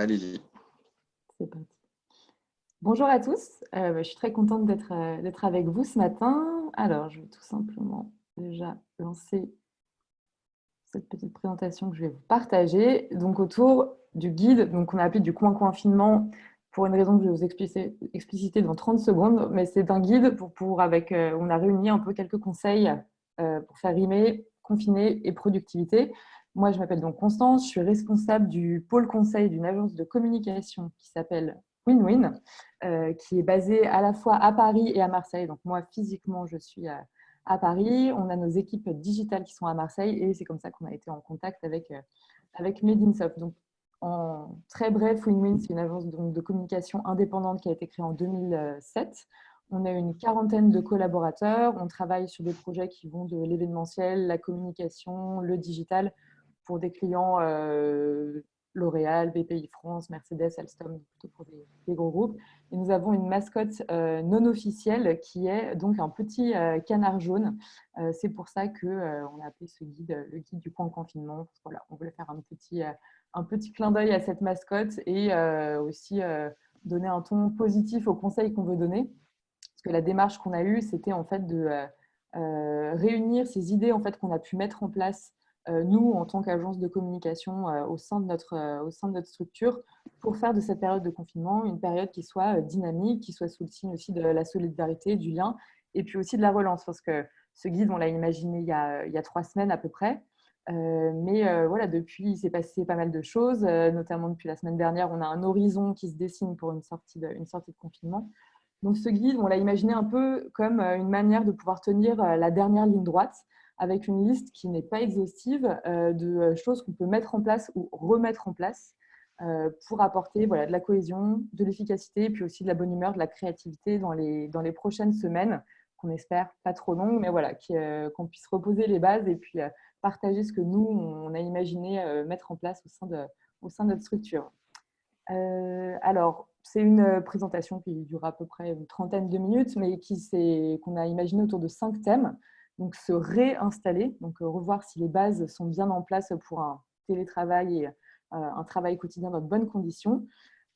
Lily. C'est parti. Bonjour à tous, je suis très contente d'être avec vous ce matin. Alors, je vais tout simplement déjà lancer cette petite présentation que je vais vous partager. Donc, autour du guide, donc on a appelé du coin confinement pour une raison que je vais vous expliciter dans 30 secondes, mais c'est un guide on a réuni un peu quelques conseils pour faire rimer confiné et productivité. Moi, je m'appelle donc Constance, je suis responsable du pôle conseil d'une agence de communication qui s'appelle Win-Win, qui est basée à la fois à Paris et à Marseille. Donc moi, physiquement, je suis à Paris. On a nos équipes digitales qui sont à Marseille et c'est comme ça qu'on a été en contact avec Medinsoft. Donc, en très bref, Win-Win, c'est une agence de communication indépendante qui a été créée en 2007. On a une quarantaine de collaborateurs. On travaille sur des projets qui vont de l'événementiel, la communication, le digital pour des clients L'Oréal, BPI France, Mercedes, Alstom, plutôt pour des gros groupes. Et nous avons une mascotte non officielle qui est donc un petit canard jaune. C'est pour ça qu'on a appelé ce guide le guide du coin confinement. Voilà, on voulait faire un petit clin d'œil à cette mascotte et aussi donner un ton positif aux conseils qu'on veut donner. Parce que la démarche qu'on a eue, c'était en fait de réunir ces idées en fait, qu'on a pu mettre en place nous, en tant qu'agence de communication au sein de notre structure, pour faire de cette période de confinement une période qui soit dynamique, qui soit sous le signe aussi de la solidarité, du lien, et puis aussi de la relance. Parce que ce guide, on l'a imaginé il y a 3 semaines à peu près. Voilà, depuis, il s'est passé pas mal de choses, notamment depuis la semaine dernière, on a un horizon qui se dessine pour une sortie de confinement. Donc ce guide, on l'a imaginé un peu comme une manière de pouvoir tenir la dernière ligne droite avec une liste qui n'est pas exhaustive de choses qu'on peut mettre en place ou remettre en place pour apporter voilà, de la cohésion, de l'efficacité et puis aussi de la bonne humeur, de la créativité dans les prochaines semaines qu'on espère pas trop longues, mais voilà, qu'on puisse reposer les bases et puis partager ce que nous, on a imaginé mettre en place au sein de notre structure. Alors, c'est une présentation qui dure à peu près une trentaine de minutes, mais qu'on a imaginé autour de 5 thèmes. Donc, se réinstaller, donc revoir si les bases sont bien en place pour un télétravail et un travail quotidien dans de bonnes conditions.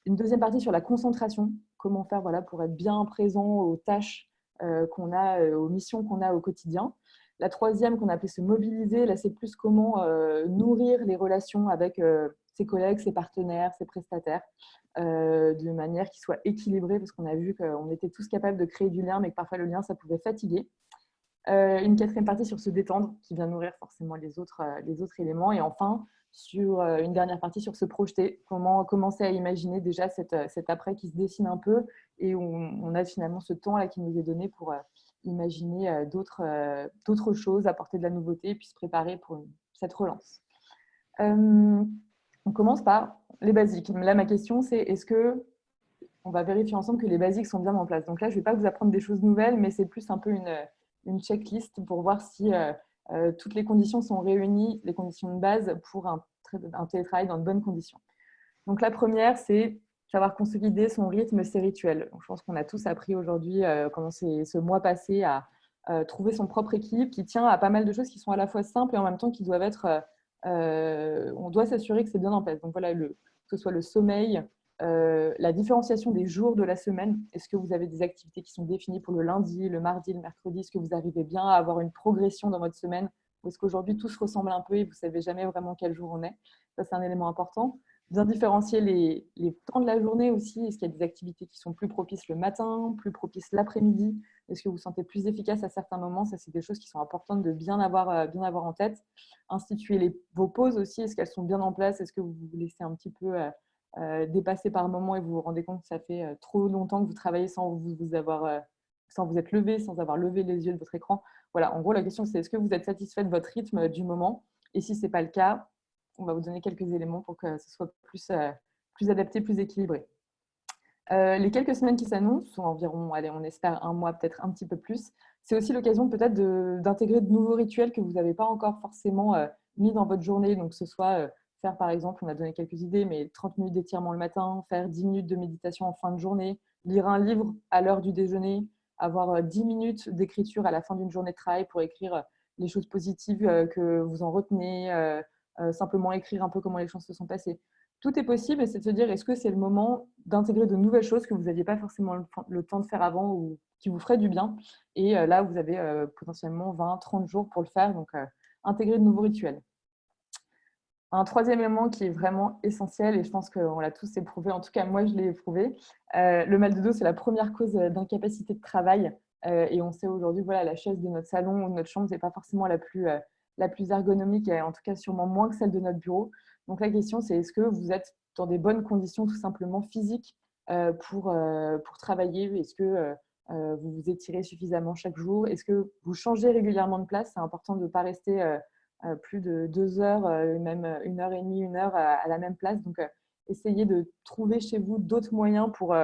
Une deuxième partie sur la concentration, comment faire voilà, pour être bien présent aux tâches qu'on a, aux missions qu'on a au quotidien. La troisième qu'on a appelée se mobiliser, là c'est plus comment nourrir les relations avec ses collègues, ses partenaires, ses prestataires, de manière qui soit équilibrée, parce qu'on a vu qu'on était tous capables de créer du lien, mais que parfois le lien, ça pouvait fatiguer. Une quatrième partie sur se détendre, qui vient nourrir forcément les autres éléments. Et enfin, sur une dernière partie sur se projeter, comment commencer à imaginer déjà cet après qui se dessine un peu et où on a finalement ce temps-là qui nous est donné pour imaginer d'autres choses, apporter de la nouveauté et puis se préparer pour cette relance. On commence par les basiques. Là, ma question, c'est est-ce que on va vérifier ensemble que les basiques sont bien en place. Donc là, je ne vais pas vous apprendre des choses nouvelles, mais c'est plus un peu une checklist pour voir si toutes les conditions sont réunies, les conditions de base pour un télétravail dans de bonnes conditions. Donc la première, c'est savoir consolider son rythme, ses rituels. Donc, je pense qu'on a tous appris aujourd'hui, pendant ce mois passé, à trouver son propre équilibre qui tient à pas mal de choses qui sont à la fois simples et en même temps qui doivent être... on doit s'assurer que c'est bien en place. Donc voilà, que ce soit le sommeil, la différenciation des jours de la semaine. Est-ce que vous avez des activités qui sont définies pour le lundi, le mardi, le mercredi? Est-ce que vous arrivez bien à avoir une progression dans votre semaine? Ou est-ce qu'aujourd'hui, tout se ressemble un peu et vous ne savez jamais vraiment quel jour on est? Ça, c'est un élément important. Bien différencier les temps de la journée aussi. Est-ce qu'il y a des activités qui sont plus propices le matin, plus propices l'après-midi? Est-ce que vous vous sentez plus efficace à certains moments? Ça, c'est des choses qui sont importantes de bien avoir en tête. Instituer vos pauses aussi. Est-ce qu'elles sont bien en place? Est-ce que vous vous laissez un petit peu dépasser par moment et vous vous rendez compte que ça fait trop longtemps que vous travaillez sans vous être levé, sans avoir levé les yeux de votre écran? Voilà, en gros, la question, c'est est-ce que vous êtes satisfait de votre rythme du moment? Et si ce n'est pas le cas, on va vous donner quelques éléments pour que ce soit plus adapté, plus équilibré. Les quelques semaines qui s'annoncent, sont environ, allez, on espère un mois, peut-être un petit peu plus, c'est aussi l'occasion peut-être d'intégrer de nouveaux rituels que vous n'avez pas encore forcément mis dans votre journée. Donc, que ce soit faire, par exemple, on a donné quelques idées, mais 30 minutes d'étirement le matin, faire 10 minutes de méditation en fin de journée, lire un livre à l'heure du déjeuner, avoir 10 minutes d'écriture à la fin d'une journée de travail pour écrire les choses positives que vous en retenez, simplement écrire un peu comment les choses se sont passées. tout est possible et c'est de se dire est-ce que c'est le moment d'intégrer de nouvelles choses que vous n'aviez pas forcément le temps de faire avant ou qui vous feraient du bien. Et là, vous avez potentiellement 20, 30 jours pour le faire, donc intégrer de nouveaux rituels. Un troisième élément qui est vraiment essentiel, et je pense qu'on l'a tous éprouvé, en tout cas moi je l'ai éprouvé, le mal de dos c'est la première cause d'incapacité de travail et on sait aujourd'hui voilà, la chaise de notre salon ou de notre chambre n'est pas forcément la plus ergonomique et en tout cas sûrement moins que celle de notre bureau. Donc la question c'est est-ce que vous êtes dans des bonnes conditions tout simplement physiques pour travailler? Est-ce que vous vous étirez suffisamment chaque jour? Est-ce que vous changez régulièrement de place? C'est important de ne pas rester plus de 2 heures, même 1 heure et demie, 1 heure à la même place. Donc, essayez de trouver chez vous d'autres moyens pour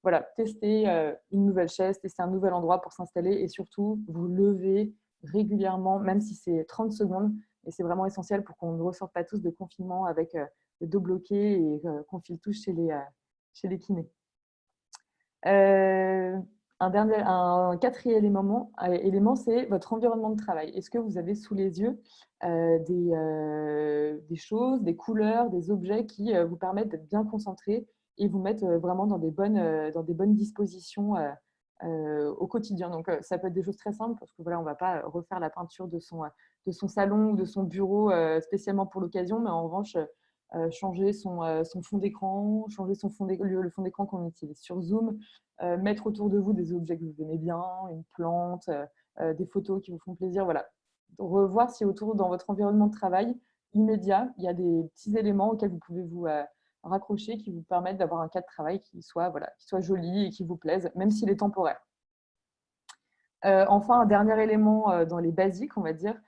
voilà, tester une nouvelle chaise, tester un nouvel endroit pour s'installer et surtout vous lever régulièrement, même si c'est 30 secondes. Et c'est vraiment essentiel pour qu'on ne ressorte pas tous de confinement avec le dos bloqué et qu'on file tous chez les kinés. Un quatrième élément, c'est votre environnement de travail. Est-ce que vous avez sous les yeux des choses, des couleurs, des objets qui vous permettent d'être bien concentrés et vous mettre vraiment dans des bonnes dispositions au quotidien. Donc, ça peut être des choses très simples parce que voilà, on ne va pas refaire la peinture de son salon ou de son bureau spécialement pour l'occasion, mais en revanche, changer son fond d'écran, changer le fond d'écran qu'on utilise sur Zoom, mettre autour de vous des objets que vous aimez bien, une plante, des photos qui vous font plaisir. Voilà. Revoir si autour, dans votre environnement de travail immédiat, il y a des petits éléments auxquels vous pouvez vous raccrocher qui vous permettent d'avoir un cadre de travail qui soit joli et qui vous plaise, même s'il est temporaire. Enfin, un dernier élément dans les basiques, on va dire,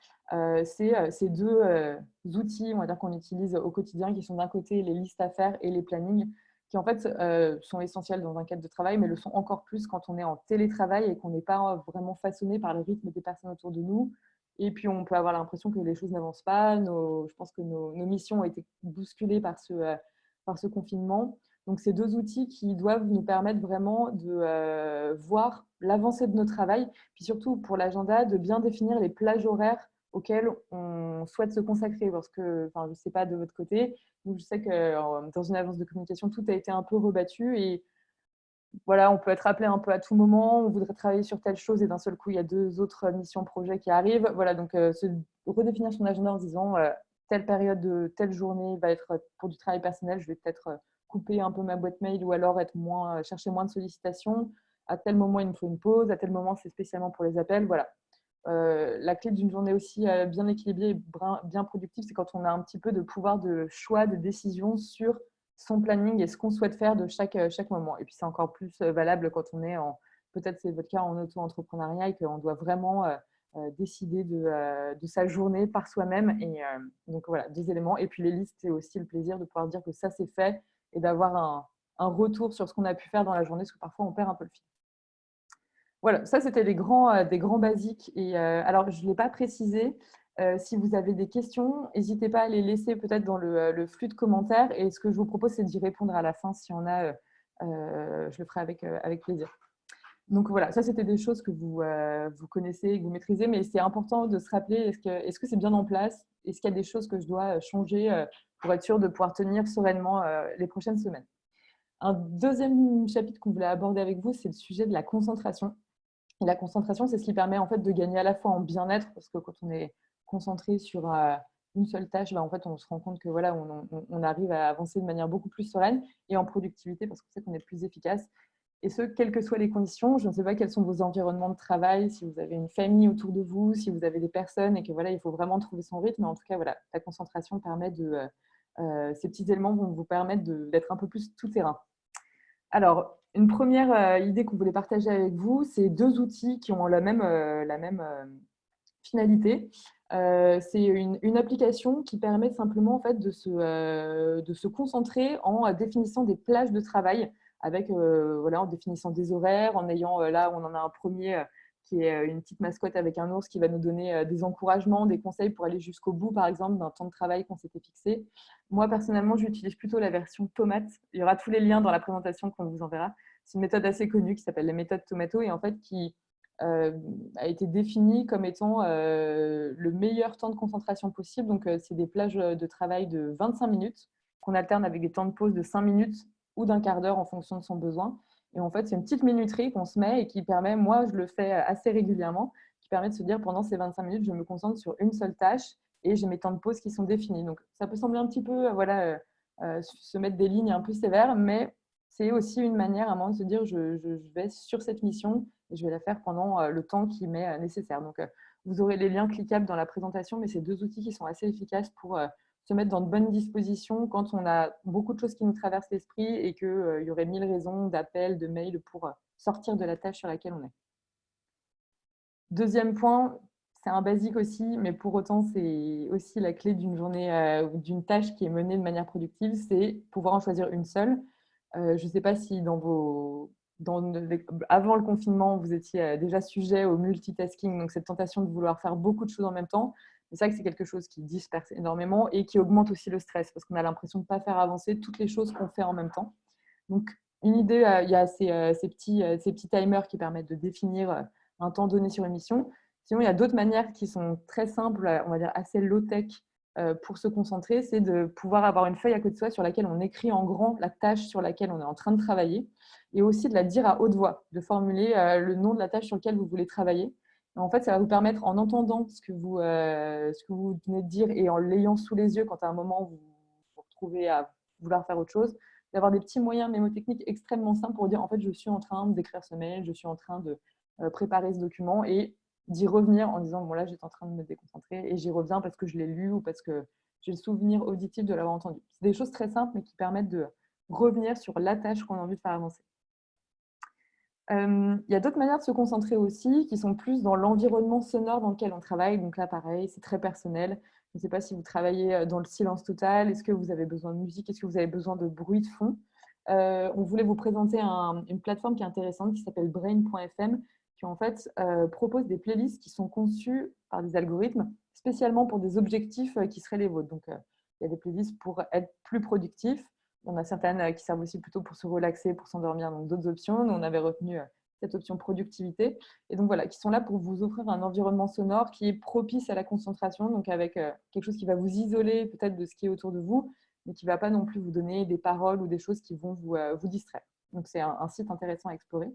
c'est ces deux outils on va dire, qu'on utilise au quotidien, qui sont d'un côté les listes à faire et les plannings, qui en fait sont essentiels dans un cadre de travail, mais le sont encore plus quand on est en télétravail et qu'on n'est pas vraiment façonné par le rythme des personnes autour de nous. Et puis, on peut avoir l'impression que les choses n'avancent pas. Je pense que nos missions ont été bousculées par ce confinement. Donc, c'est deux outils qui doivent nous permettre vraiment de voir l'avancée de notre travail, puis surtout pour l'agenda, de bien définir les plages horaires auxquelles on souhaite se consacrer. Parce que, enfin, je ne sais pas de votre côté, donc je sais que dans une agence de communication, tout a été un peu rebattu et voilà, on peut être appelé un peu à tout moment, on voudrait travailler sur telle chose et d'un seul coup, il y a 2 autres missions projets qui arrivent. Voilà, donc se redéfinir son agenda en se disant telle période de telle journée va être pour du travail personnel, je vais peut-être couper un peu ma boîte mail ou alors chercher moins de sollicitations. À tel moment, il me faut une pause, à tel moment, c'est spécialement pour les appels. Voilà. La clé d'une journée aussi bien équilibrée et bien productive, c'est quand on a un petit peu de pouvoir de choix, de décision sur son planning et ce qu'on souhaite faire de chaque moment. Et puis, c'est encore plus valable quand on est peut-être c'est votre cas, en auto-entrepreneuriat et qu'on doit vraiment décider de sa journée par soi-même. Et donc, voilà, 2 éléments. Et puis, les listes, c'est aussi le plaisir de pouvoir dire que ça, c'est fait et d'avoir un retour sur ce qu'on a pu faire dans la journée, parce que parfois, on perd un peu le fil. Voilà, ça c'était des grands basiques. Et alors, je ne l'ai pas précisé. Si vous avez des questions, n'hésitez pas à les laisser peut-être dans le flux de commentaires. Et ce que je vous propose, c'est d'y répondre à la fin. Si on a, je le ferai avec plaisir. Donc voilà, ça c'était des choses que vous connaissez, que vous maîtrisez, mais c'est important de se rappeler, est-ce que c'est bien en place? Est-ce qu'il y a des choses que je dois changer pour être sûr de pouvoir tenir sereinement les prochaines semaines? Un deuxième chapitre qu'on voulait aborder avec vous, c'est le sujet de la concentration. Et la concentration, c'est ce qui permet en fait de gagner à la fois en bien-être, parce que quand on est concentré sur une seule tâche, en fait, on se rend compte que voilà, on arrive à avancer de manière beaucoup plus sereine, et en productivité, parce qu'on sait qu'on est plus efficace. Et ce, quelles que soient les conditions. Je ne sais pas quels sont vos environnements de travail, si vous avez une famille autour de vous, si vous avez des personnes, et que voilà, il faut vraiment trouver son rythme. Mais en tout cas, voilà, la concentration permet ces petits éléments vont vous permettre d'être un peu plus tout terrain. Alors, une première idée qu'on voulait partager avec vous, c'est 2 outils qui ont la même finalité. C'est une application qui permet simplement en fait, de se concentrer en définissant des plages de travail, avec, voilà, en définissant des horaires, en ayant, là, on en a un premier qui est une petite mascotte avec un ours qui va nous donner des encouragements, des conseils pour aller jusqu'au bout, par exemple, d'un temps de travail qu'on s'était fixé. Moi, personnellement, j'utilise plutôt la version tomate. Il y aura tous les liens dans la présentation qu'on vous enverra. C'est une méthode assez connue qui s'appelle la méthode tomato et en fait qui a été définie comme étant le meilleur temps de concentration possible. Donc, c'est des plages de travail de 25 minutes qu'on alterne avec des temps de pause de 5 minutes ou d'un quart d'heure en fonction de son besoin. Et en fait, c'est une petite minuterie qu'on se met et qui permet, moi, je le fais assez régulièrement, qui permet de se dire pendant ces 25 minutes, je me concentre sur une seule tâche et j'ai mes temps de pause qui sont définis. Donc, ça peut sembler un petit peu, se mettre des lignes un peu sévères, mais c'est aussi une manière à un moment de se dire je vais sur cette mission et je vais la faire pendant le temps qui m'est nécessaire. Donc, vous aurez les liens cliquables dans la présentation, mais c'est deux outils qui sont assez efficaces pour se mettre dans de bonnes dispositions quand on a beaucoup de choses qui nous traversent l'esprit et qu'il y aurait 1000 raisons d'appels, de mails pour sortir de la tâche sur laquelle on est. Deuxième point, c'est un basique aussi, mais pour autant, c'est aussi la clé d'une journée ou d'une tâche qui est menée de manière productive, c'est pouvoir en choisir une seule. Je ne sais pas si avant le confinement, vous étiez déjà sujet au multitasking, donc cette tentation de vouloir faire beaucoup de choses en même temps. C'est ça que c'est quelque chose qui disperse énormément et qui augmente aussi le stress parce qu'on a l'impression de ne pas faire avancer toutes les choses qu'on fait en même temps. Donc, une idée, il y a ces petits timers qui permettent de définir un temps donné sur une mission. Sinon, il y a d'autres manières qui sont très simples, on va dire assez low-tech pour se concentrer, c'est de pouvoir avoir une feuille à côté de soi sur laquelle on écrit en grand la tâche sur laquelle on est en train de travailler et aussi de la dire à haute voix, de formuler le nom de la tâche sur laquelle vous voulez travailler. Et en fait, ça va vous permettre, en entendant ce que vous venez de dire et en l'ayant sous les yeux quand à un moment vous vous retrouvez à vouloir faire autre chose, d'avoir des petits moyens mémotechniques extrêmement simples pour dire en fait je suis en train d'écrire ce mail, je suis en train de préparer ce document et d'y revenir en disant bon là j'étais en train de me déconcentrer et j'y reviens parce que je l'ai lu ou parce que j'ai le souvenir auditif de l'avoir entendu. C'est des choses très simples mais qui permettent de revenir sur la tâche qu'on a envie de faire avancer. Il y a d'autres manières de se concentrer aussi qui sont plus dans l'environnement sonore dans lequel on travaille. Donc là, pareil, c'est très personnel. Je ne sais pas si vous travaillez dans le silence total. Est-ce que vous avez besoin de musique? Est-ce que vous avez besoin de bruit de fond? On voulait vous présenter une plateforme qui est intéressante qui s'appelle brain.fm qui en fait propose des playlists qui sont conçues par des algorithmes spécialement pour des objectifs qui seraient les vôtres. Donc, il y a des playlists pour être plus productif. On a certaines qui servent aussi plutôt pour se relaxer, pour s'endormir, donc d'autres options. Nous, on avait retenu cette option productivité. Et donc voilà, qui sont là pour vous offrir un environnement sonore qui est propice à la concentration, donc avec quelque chose qui va vous isoler peut-être de ce qui est autour de vous, mais qui ne va pas non plus vous donner des paroles ou des choses qui vont vous distraire. Donc c'est un site intéressant à explorer.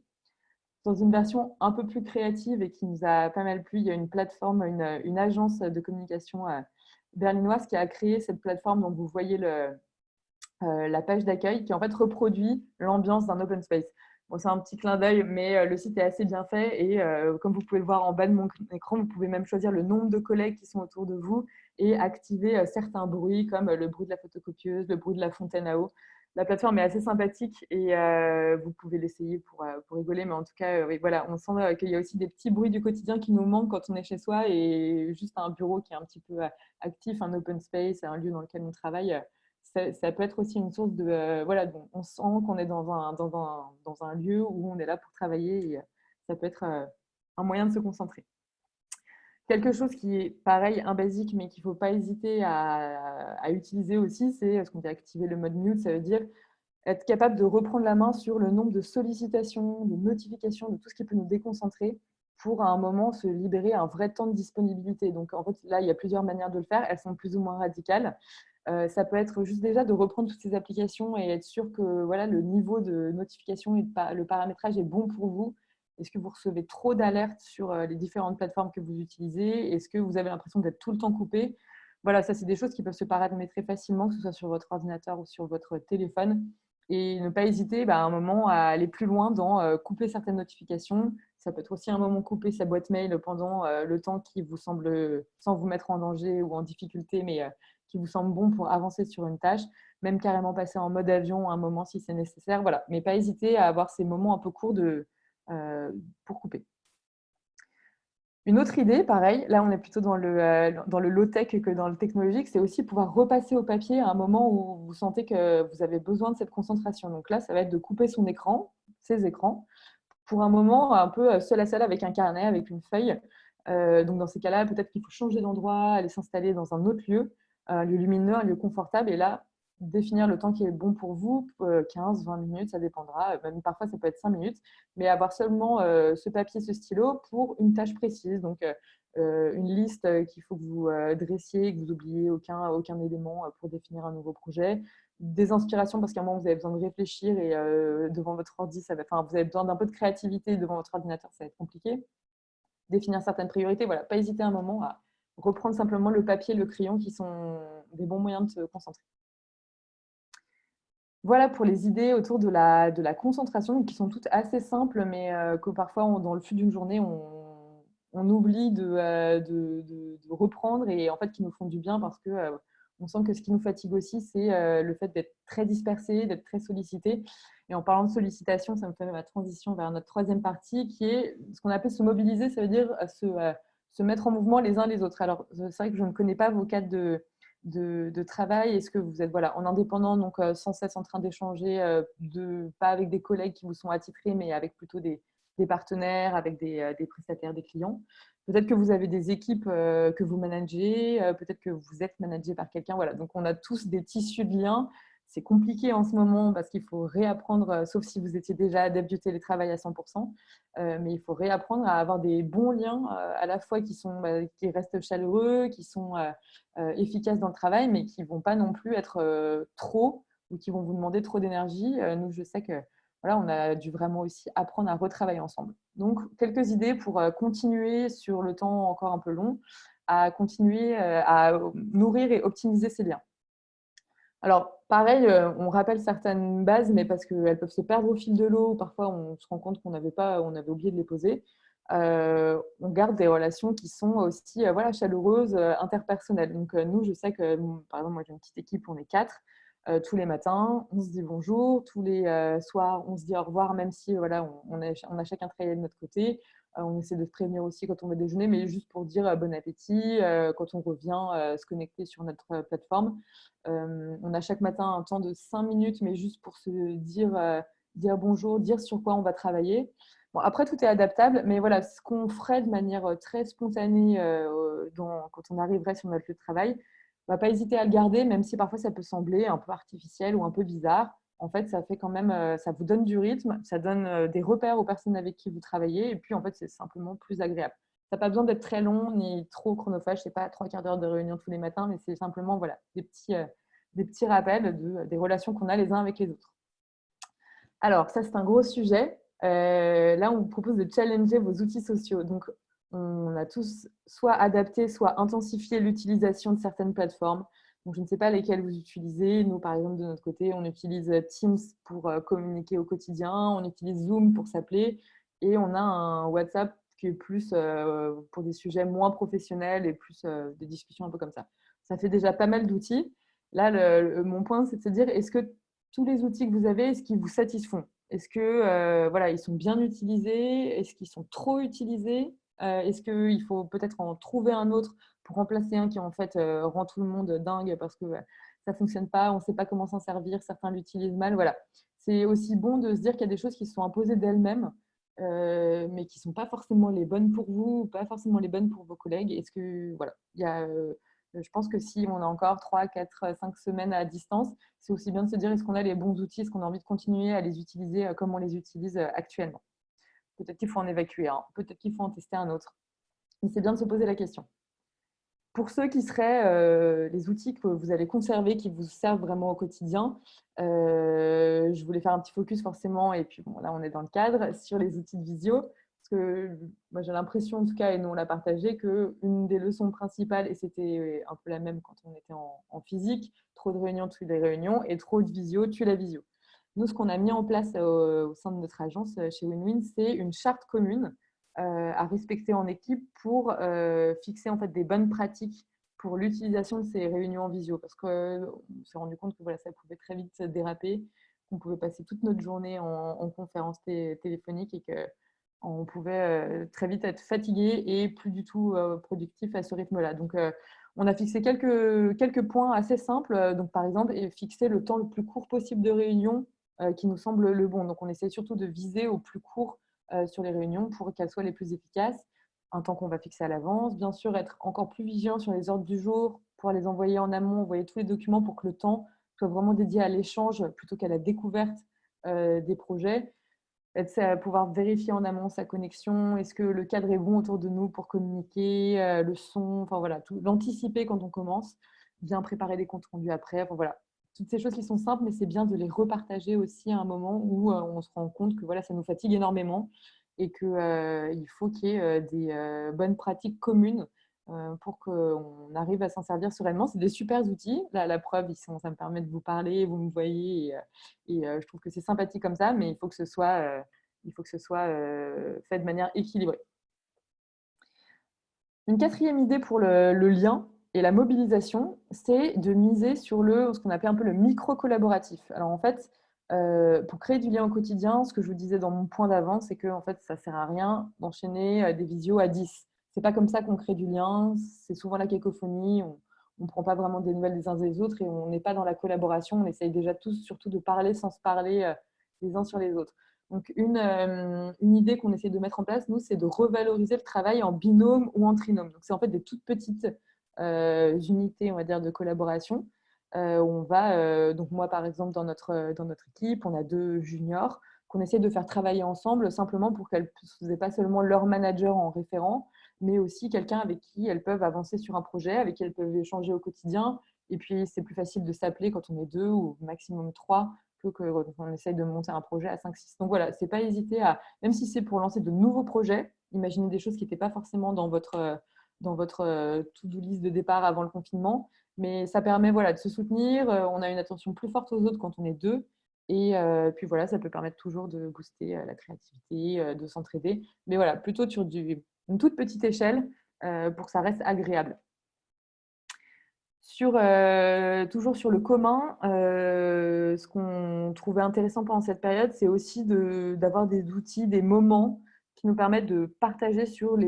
Dans une version un peu plus créative et qui nous a pas mal plu, il y a une plateforme, une agence de communication berlinoise qui a créé cette plateforme dont vous voyez la page d'accueil qui en fait reproduit l'ambiance d'un open space. Bon, c'est un petit clin d'œil, mais le site est assez bien fait et comme vous pouvez le voir en bas de mon écran, vous pouvez même choisir le nombre de collègues qui sont autour de vous et activer certains bruits comme le bruit de la photocopieuse, le bruit de la fontaine à eau. La plateforme est assez sympathique et vous pouvez l'essayer pour rigoler, mais en tout cas, oui, voilà, on sent qu'il y a aussi des petits bruits du quotidien qui nous manquent quand on est chez soi et juste un bureau qui est un petit peu actif, un open space, un lieu dans lequel on travaille. Ça peut être aussi une source de voilà, on sent qu'on est dans un lieu où on est là pour travailler et ça peut être un moyen de se concentrer. Quelque chose qui est pareil, un basique, mais qu'il ne faut pas hésiter à utiliser aussi, c'est ce qu'on dit activer le mode mute, ça veut dire être capable de reprendre la main sur le nombre de sollicitations, de notifications, de tout ce qui peut nous déconcentrer pour à un moment se libérer un vrai temps de disponibilité. Donc en fait, là, il y a plusieurs manières de le faire, elles sont plus ou moins radicales. Ça peut être juste déjà de reprendre toutes ces applications et être sûr que voilà, le niveau de notification et le paramétrage est bon pour vous. Est-ce que vous recevez trop d'alertes sur les différentes plateformes que vous utilisez? Est-ce que vous avez l'impression d'être tout le temps coupé? Voilà, ça, c'est des choses qui peuvent se paramétrer facilement, que ce soit sur votre ordinateur ou sur votre téléphone. Et ne pas hésiter à un moment à aller plus loin dans couper certaines notifications. Ça peut être aussi un moment couper sa boîte mail pendant le temps qui vous semble, sans vous mettre en danger ou en difficulté, mais qui vous semble bon pour avancer sur une tâche, même carrément passer en mode avion un moment si c'est nécessaire. Voilà. Mais pas hésiter à avoir ces moments un peu courts pour couper. Une autre idée, pareil, là on est plutôt dans le low-tech que dans le technologique, c'est aussi pouvoir repasser au papier à un moment où vous sentez que vous avez besoin de cette concentration. Donc là, ça va être de couper son écran, ses écrans, pour un moment un peu seul à seul avec un carnet, avec une feuille. Donc dans ces cas-là, peut-être qu'il faut changer d'endroit, aller s'installer dans un autre lieu, un lieu lumineux, un lieu confortable, et là, définir le temps qui est bon pour vous, 15, 20 minutes, ça dépendra, même parfois ça peut être 5 minutes, mais avoir seulement ce papier, ce stylo pour une tâche précise. Donc une liste qu'il faut que vous dressiez, que vous oubliez aucun élément pour définir un nouveau projet. Des inspirations parce qu'à un moment, vous avez besoin de réfléchir et devant votre ordi, vous avez besoin d'un peu de créativité devant votre ordinateur, ça va être compliqué. Définir certaines priorités, voilà, pas hésiter un moment à reprendre simplement le papier et le crayon qui sont des bons moyens de se concentrer. Voilà pour les idées autour de la concentration, qui sont toutes assez simples, mais que parfois, dans le flux d'une journée, on oublie de reprendre et en fait, qui nous font du bien parce que on sent que ce qui nous fatigue aussi, c'est le fait d'être très dispersé, d'être très sollicité. Et en parlant de sollicitation, ça me fait ma transition vers notre troisième partie, qui est ce qu'on appelle se mobiliser, ça veut dire se mettre en mouvement les uns les autres. Alors, c'est vrai que je ne connais pas vos cadres de travail. Est-ce que vous êtes en indépendant, donc sans cesse en train d'échanger, pas avec des collègues qui vous sont attitrés, mais avec plutôt des partenaires, avec des prestataires, des clients. Peut-être que vous avez des équipes que vous managez, peut-être que vous êtes managé par quelqu'un. Voilà. Donc, on a tous des tissus de liens. C'est compliqué en ce moment parce qu'il faut réapprendre, sauf si vous étiez déjà adepte du télétravail à 100%, mais il faut réapprendre à avoir des bons liens à la fois qui restent chaleureux, qui sont efficaces dans le travail, mais qui ne vont pas non plus être trop ou qui vont vous demander trop d'énergie. Nous, je sais que voilà, on a dû vraiment aussi apprendre à retravailler ensemble. Donc, quelques idées pour continuer sur le temps encore un peu long, à continuer à nourrir et optimiser ces liens. Alors, pareil, on rappelle certaines bases, mais parce qu'elles peuvent se perdre au fil de l'eau. Parfois, on se rend compte on avait oublié de les poser. On garde des relations qui sont aussi chaleureuses, interpersonnelles. Donc, nous, je sais que, par exemple, moi, j'ai une petite équipe, on est 4. Tous les matins, on se dit bonjour. Tous les soirs, on se dit au revoir, même si on a chacun travaillé de notre côté. On essaie de se prévenir aussi quand on va déjeuner, mais juste pour dire bon appétit, quand on revient se connecter sur notre plateforme. On a chaque matin un temps de 5 minutes, mais juste pour se dire bonjour, dire sur quoi on va travailler. Bon, après, tout est adaptable, mais voilà, ce qu'on ferait de manière très spontanée quand on arriverait sur notre lieu de travail, on ne va pas hésiter à le garder, même si parfois ça peut sembler un peu artificiel ou un peu bizarre. En fait, ça fait quand même, ça vous donne du rythme, ça donne des repères aux personnes avec qui vous travaillez, et puis en fait, c'est simplement plus agréable. Ça n'a pas besoin d'être très long ni trop chronophage, c'est pas 3 quarts d'heure de réunion tous les matins, mais c'est simplement des petits rappels des relations qu'on a les uns avec les autres. Alors, ça, c'est un gros sujet. Là, on vous propose de challenger vos outils sociaux. Donc, on a tous soit adapté, soit intensifié l'utilisation de certaines plateformes. Donc, je ne sais pas lesquelles vous utilisez. Nous, par exemple, de notre côté, on utilise Teams pour communiquer au quotidien. On utilise Zoom pour s'appeler. Et on a un WhatsApp qui est plus pour des sujets moins professionnels et plus des discussions un peu comme ça. Ça fait déjà pas mal d'outils. Là, mon point, c'est de se dire, est-ce que tous les outils que vous avez, est-ce qu'ils vous satisfont? Est-ce que ils sont bien utilisés? Est-ce qu'ils sont trop utilisés? Est-ce qu'il faut peut-être en trouver un autre pour remplacer un qui en fait rend tout le monde dingue parce que ça ne fonctionne pas, on ne sait pas comment s'en servir, certains l'utilisent mal. Voilà. C'est aussi bon de se dire qu'il y a des choses qui se sont imposées d'elles-mêmes, mais qui ne sont pas forcément les bonnes pour vous, pas forcément les bonnes pour vos collègues. Est-ce que voilà, je pense que si on a encore 3, 4, 5 semaines à distance, c'est aussi bien de se dire est-ce qu'on a les bons outils, est-ce qu'on a envie de continuer à les utiliser comme on les utilise actuellement. Peut-être qu'il faut en évacuer un, peut-être qu'il faut en tester un autre. Mais c'est bien de se poser la question. Pour ceux qui seraient les outils que vous allez conserver, qui vous servent vraiment au quotidien, je voulais faire un petit focus forcément, et puis bon, là on est dans le cadre, sur les outils de visio. Parce que moi, j'ai l'impression, en tout cas, et nous on l'a partagé, qu'une des leçons principales, et c'était un peu la même quand on était en physique, trop de réunions tue les réunions, et trop de visio tue la visio. Nous, ce qu'on a mis en place au sein de notre agence chez WinWin, c'est une charte commune à respecter en équipe pour fixer en fait des bonnes pratiques pour l'utilisation de ces réunions en visio. Parce qu'on s'est rendu compte que voilà, ça pouvait très vite déraper, qu'on pouvait passer toute notre journée en conférence téléphonique et qu'on pouvait très vite être fatigué et plus du tout productif à ce rythme-là. Donc, on a fixé quelques points assez simples. Donc, par exemple, fixer le temps le plus court possible de réunion qui nous semble le bon. Donc, on essaie surtout de viser au plus court sur les réunions pour qu'elles soient les plus efficaces. Un temps qu'on va fixer à l'avance. Bien sûr, être encore plus vigilant sur les ordres du jour, pouvoir les envoyer en amont, envoyer tous les documents pour que le temps soit vraiment dédié à l'échange plutôt qu'à la découverte des projets. pouvoir vérifier en amont sa connexion, est-ce que le cadre est bon autour de nous pour communiquer, le son, enfin voilà, tout, l'anticiper quand on commence, bien préparer des comptes rendus après, enfin voilà. Toutes ces choses qui sont simples, mais c'est bien de les repartager aussi à un moment où on se rend compte que voilà, ça nous fatigue énormément et qu'il faut qu'il y ait des bonnes pratiques communes pour qu'on arrive à s'en servir sereinement. C'est des super outils. Là, la preuve, ça me permet de vous parler, vous me voyez, et je trouve que c'est sympathique comme ça, mais il faut que ce soit fait de manière équilibrée. Une quatrième idée pour le lien et la mobilisation, c'est de miser sur ce qu'on appelle un peu le micro-collaboratif. Alors en fait, pour créer du lien au quotidien, ce que je vous disais dans mon point d'avant, c'est que en fait, ça ne sert à rien d'enchaîner des visios à 10. C'est pas comme ça qu'on crée du lien, c'est souvent la cacophonie, on ne prend pas vraiment des nouvelles des uns des autres et on n'est pas dans la collaboration, on essaye déjà tous surtout de parler sans se parler les uns sur les autres. Donc, une idée qu'on essaie de mettre en place, nous, c'est de revaloriser le travail en binôme ou en trinôme. Donc, c'est en fait des toutes petites unités, on va dire, de collaboration. On va, donc moi, par exemple, dans notre équipe, on a 2 juniors qu'on essaie de faire travailler ensemble simplement pour qu'elles n'aient pas seulement leur manager en référent, mais aussi quelqu'un avec qui elles peuvent avancer sur un projet, avec qui elles peuvent échanger au quotidien. Et puis, c'est plus facile de s'appeler quand on est 2 ou maximum 3 qu'on essaye de monter un projet à 5-6. Donc voilà, c'est pas hésiter à, même si c'est pour lancer de nouveaux projets, imaginer des choses qui n'étaient pas forcément dans votre to-do list de départ avant le confinement, mais ça permet voilà, de se soutenir, on a une attention plus forte aux autres quand on est deux, et puis voilà, ça peut permettre toujours de booster la créativité, de s'entraider, mais voilà, plutôt sur une toute petite échelle pour que ça reste agréable. Toujours sur le commun, ce qu'on trouvait intéressant pendant cette période, c'est aussi d'avoir des outils, des moments qui nous permettent de partager sur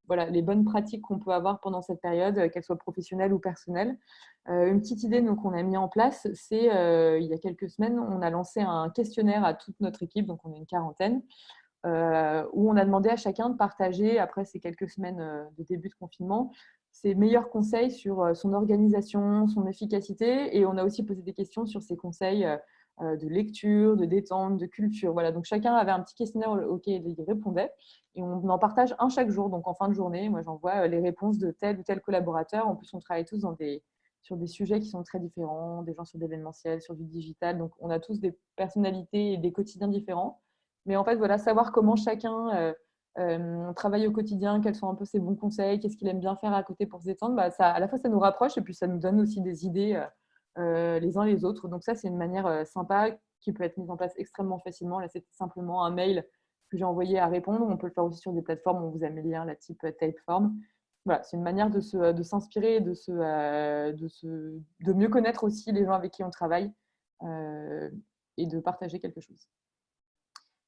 voilà, les bonnes pratiques qu'on peut avoir pendant cette période, qu'elles soient professionnelles ou personnelles. Une petite idée qu'on a mis en place, c'est il y a quelques semaines, on a lancé un questionnaire à toute notre équipe, donc on est une quarantaine, où on a demandé à chacun de partager, après ces quelques semaines de début de confinement, ses meilleurs conseils sur son organisation, son efficacité. Et on a aussi posé des questions sur ses conseils de lecture, de détente, de culture. Voilà, donc chacun avait un petit questionnaire auquel il répondait. Et on en partage un chaque jour. Donc en fin de journée, moi j'envoie les réponses de tel ou tel collaborateur. En plus, on travaille tous sur des sujets qui sont très différents, des gens sur l'événementiel, sur du digital. Donc on a tous des personnalités et des quotidiens différents. Mais en fait, voilà, savoir comment chacun travaille au quotidien, quels sont un peu ses bons conseils, qu'est-ce qu'il aime bien faire à côté pour se détendre, bah, ça, à la fois ça nous rapproche et puis ça nous donne aussi des idées les uns les autres. Donc ça, c'est une manière sympa qui peut être mise en place extrêmement facilement. Là, c'est simplement un mail que j'ai envoyé à répondre. On peut le faire aussi sur des plateformes, on vous a mis le lien, la type Typeform. Voilà, c'est une manière de s'inspirer, de mieux connaître aussi les gens avec qui on travaille euh, et de partager quelque chose.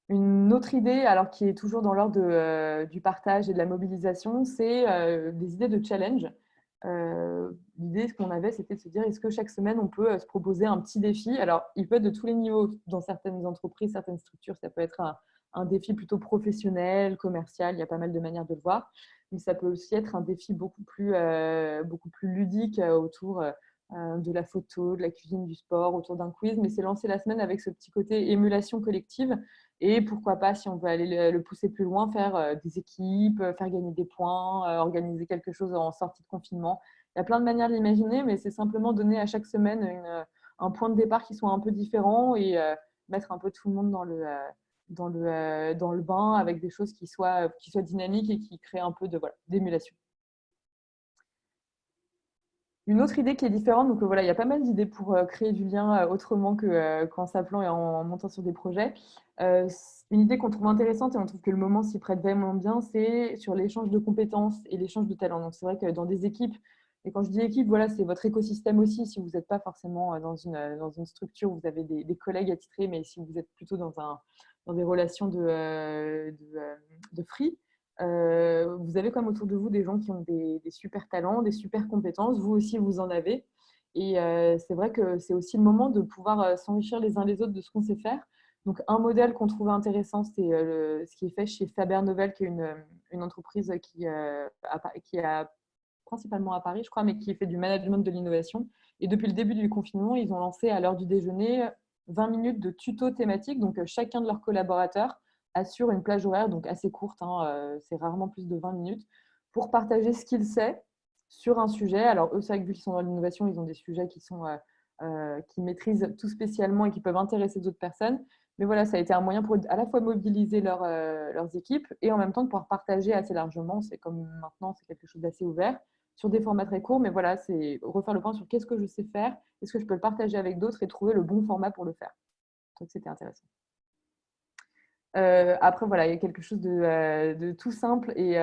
Une autre idée, alors qui est toujours dans l'ordre du partage et de la mobilisation, c'est des idées de challenge. L'idée, ce qu'on avait, c'était de se dire, est-ce que chaque semaine, on peut se proposer un petit défi? Alors, il peut être de tous les niveaux. Dans certaines entreprises, certaines structures, ça peut être un défi plutôt professionnel, commercial, il y a pas mal de manières de le voir. Mais ça peut aussi être un défi beaucoup plus ludique autour de la photo, de la cuisine, du sport, autour d'un quiz. Mais c'est lancer la semaine avec ce petit côté émulation collective. Et pourquoi pas, si on veut aller le pousser plus loin, faire des équipes, faire gagner des points, organiser quelque chose en sortie de confinement. Il y a plein de manières de l'imaginer, mais c'est simplement donner à chaque semaine un point de départ qui soit un peu différent et mettre un peu tout le monde dans le bain avec des choses qui soient dynamiques et qui créent un peu d'émulation. Une autre idée qui est différente, donc voilà, il y a pas mal d'idées pour créer du lien autrement qu'en s'appelant et en montant sur des projets. Une idée qu'on trouve intéressante et on trouve que le moment s'y prête vraiment bien, c'est sur l'échange de compétences et l'échange de talents. Donc c'est vrai que dans des équipes, et quand je dis équipe, voilà, c'est votre écosystème aussi. Si vous n'êtes pas forcément dans une structure où vous avez des collègues attitrés, mais si vous êtes plutôt dans des relations de free, vous avez comme autour de vous des gens qui ont des super talents, des super compétences. Vous aussi, vous en avez. Et c'est vrai que c'est aussi le moment de pouvoir s'enrichir les uns les autres de ce qu'on sait faire. Donc, un modèle qu'on trouvait intéressant, c'est ce qui est fait chez Faber Novel, qui est une entreprise qui a principalement à Paris, je crois, mais qui fait du management de l'innovation. Et depuis le début du confinement, ils ont lancé à l'heure du déjeuner 20 minutes de tuto thématique. Donc, chacun de leurs collaborateurs assure une plage horaire, donc assez courte, hein, c'est rarement plus de 20 minutes, pour partager ce qu'il sait sur un sujet. Alors eux, c'est vrai que vu qu'ils sont dans l'innovation, ils ont des sujets qui maîtrisent tout spécialement et qui peuvent intéresser d'autres personnes. Mais voilà, ça a été un moyen pour à la fois mobiliser leurs équipes et en même temps de pouvoir partager assez largement. C'est comme maintenant, c'est quelque chose d'assez ouvert sur des formats très courts. Mais voilà, c'est refaire le point sur qu'est-ce que je sais faire, est-ce que je peux le partager avec d'autres et trouver le bon format pour le faire. Donc, c'était intéressant. Après, voilà, il y a quelque chose de tout simple et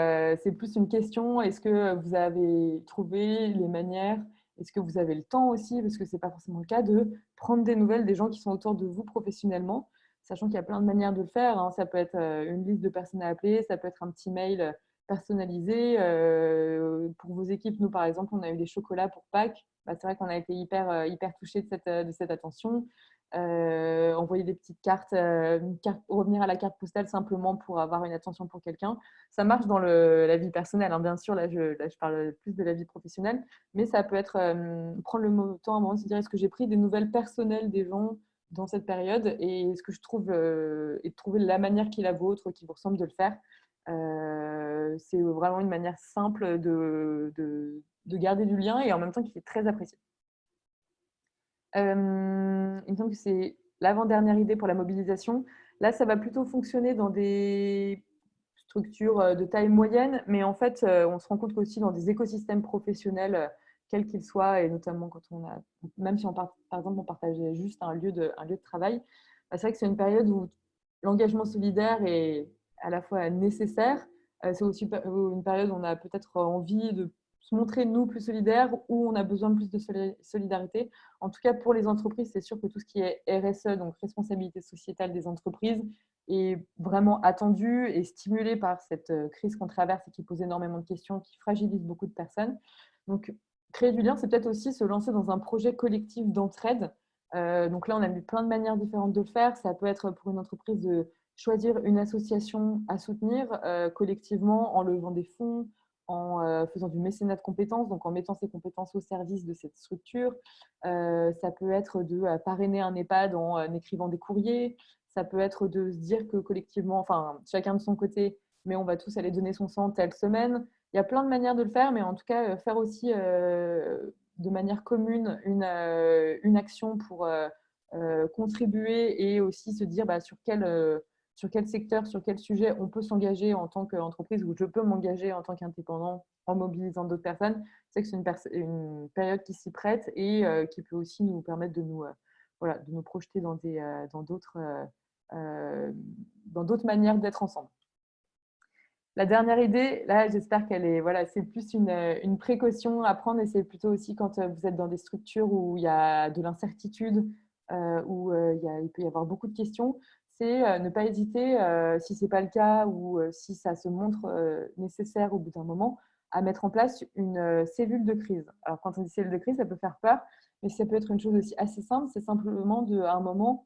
c'est plus une question. Est-ce que vous avez trouvé les manières? Est-ce que vous avez le temps aussi? Parce que ce n'est pas forcément le cas de prendre des nouvelles des gens qui sont autour de vous professionnellement, sachant qu'il y a plein de manières de le faire, hein. Ça peut être une liste de personnes à appeler, ça peut être un petit mail personnalisé. Pour vos équipes, nous, par exemple, on a eu des chocolats pour Pâques. Bah, c'est vrai qu'on a été hyper touchés de cette attention. Envoyer des petites cartes, revenir à la carte postale simplement pour avoir une attention pour quelqu'un. Ça marche dans la vie personnelle, hein, bien sûr, là je parle plus de la vie professionnelle, mais ça peut être prendre le temps à un moment de se dire est-ce que j'ai pris des nouvelles personnelles des gens dans cette période et est-ce que je trouve et de trouver la manière qui est la vôtre, qui vous ressemble de le faire. C'est vraiment une manière simple de garder du lien et en même temps qui est très appréciée. Il me semble que c'est l'avant-dernière idée pour la mobilisation. Là, ça va plutôt fonctionner dans des structures de taille moyenne, mais en fait, on se rend compte qu'aussi dans des écosystèmes professionnels, quels qu'ils soient, et notamment quand on a, même si par exemple, on partageait juste un lieu de travail, bah, c'est vrai que c'est une période où l'engagement solidaire est à la fois nécessaire. C'est aussi une période où on a peut-être envie de se montrer, nous, plus solidaires, où on a besoin de plus de solidarité. En tout cas, pour les entreprises, c'est sûr que tout ce qui est RSE, donc responsabilité sociétale des entreprises, est vraiment attendu et stimulé par cette crise qu'on traverse et qui pose énormément de questions, qui fragilise beaucoup de personnes. Donc, créer du lien, c'est peut-être aussi se lancer dans un projet collectif d'entraide. Donc là, on a vu plein de manières différentes de le faire. Ça peut être pour une entreprise de choisir une association à soutenir collectivement en levant des fonds, en faisant du mécénat de compétences, donc en mettant ses compétences au service de cette structure. Ça peut être de parrainer un EHPAD en écrivant des courriers. Ça peut être de se dire que collectivement, enfin, chacun de son côté, mais on va tous aller donner son sang telle semaine. Il y a plein de manières de le faire, mais en tout cas, faire aussi de manière commune une action pour contribuer et aussi se dire bah, sur quel secteur, sur quel sujet on peut s'engager en tant qu'entreprise ou je peux m'engager en tant qu'indépendant en mobilisant d'autres personnes. C'est que c'est une période qui s'y prête et qui peut aussi nous permettre voilà, de nous projeter dans d'autres manières d'être ensemble. La dernière idée, là, j'espère qu'elle est, voilà, c'est plus une précaution à prendre et c'est plutôt aussi quand vous êtes dans des structures où il y a de l'incertitude, où il peut y avoir beaucoup de questions, c'est ne pas hésiter, si ce n'est pas le cas ou si ça se montre nécessaire au bout d'un moment, à mettre en place une cellule de crise. Alors, quand on dit cellule de crise, ça peut faire peur, mais ça peut être une chose aussi assez simple, c'est simplement à un moment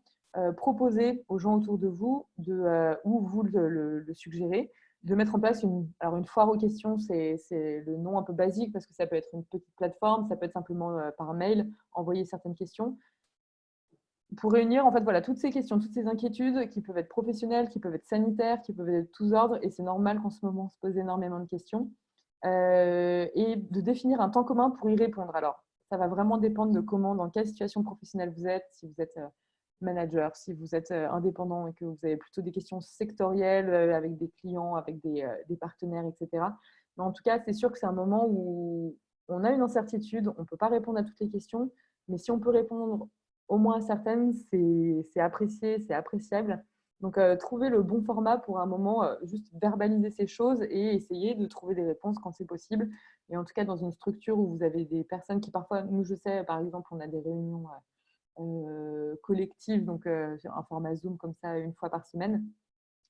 proposer aux gens autour de vous, ou vous le suggérez, de mettre en place alors une foire aux questions, c'est le nom un peu basique parce que ça peut être une petite plateforme, ça peut être simplement par mail, envoyer certaines questions, pour réunir en fait voilà toutes ces questions, toutes ces inquiétudes qui peuvent être professionnelles, qui peuvent être sanitaires, qui peuvent être de tous ordres, et c'est normal qu'en ce moment on se pose énormément de questions, et de définir un temps commun pour y répondre. Alors, ça va vraiment dépendre de comment, dans quelle situation professionnelle vous êtes, si vous êtes manager, si vous êtes indépendant et que vous avez plutôt des questions sectorielles avec des clients, avec des partenaires, etc. Mais en tout cas, c'est sûr que c'est un moment où on a une incertitude, on ne peut pas répondre à toutes les questions, mais si on peut répondre au moins à certaines, c'est apprécié, c'est appréciable. Donc, trouver le bon format pour un moment, juste verbaliser ces choses et essayer de trouver des réponses quand c'est possible. Et en tout cas, dans une structure où vous avez des personnes qui parfois, nous je sais, par exemple, on a des réunions collectives, donc un format Zoom comme ça une fois par semaine.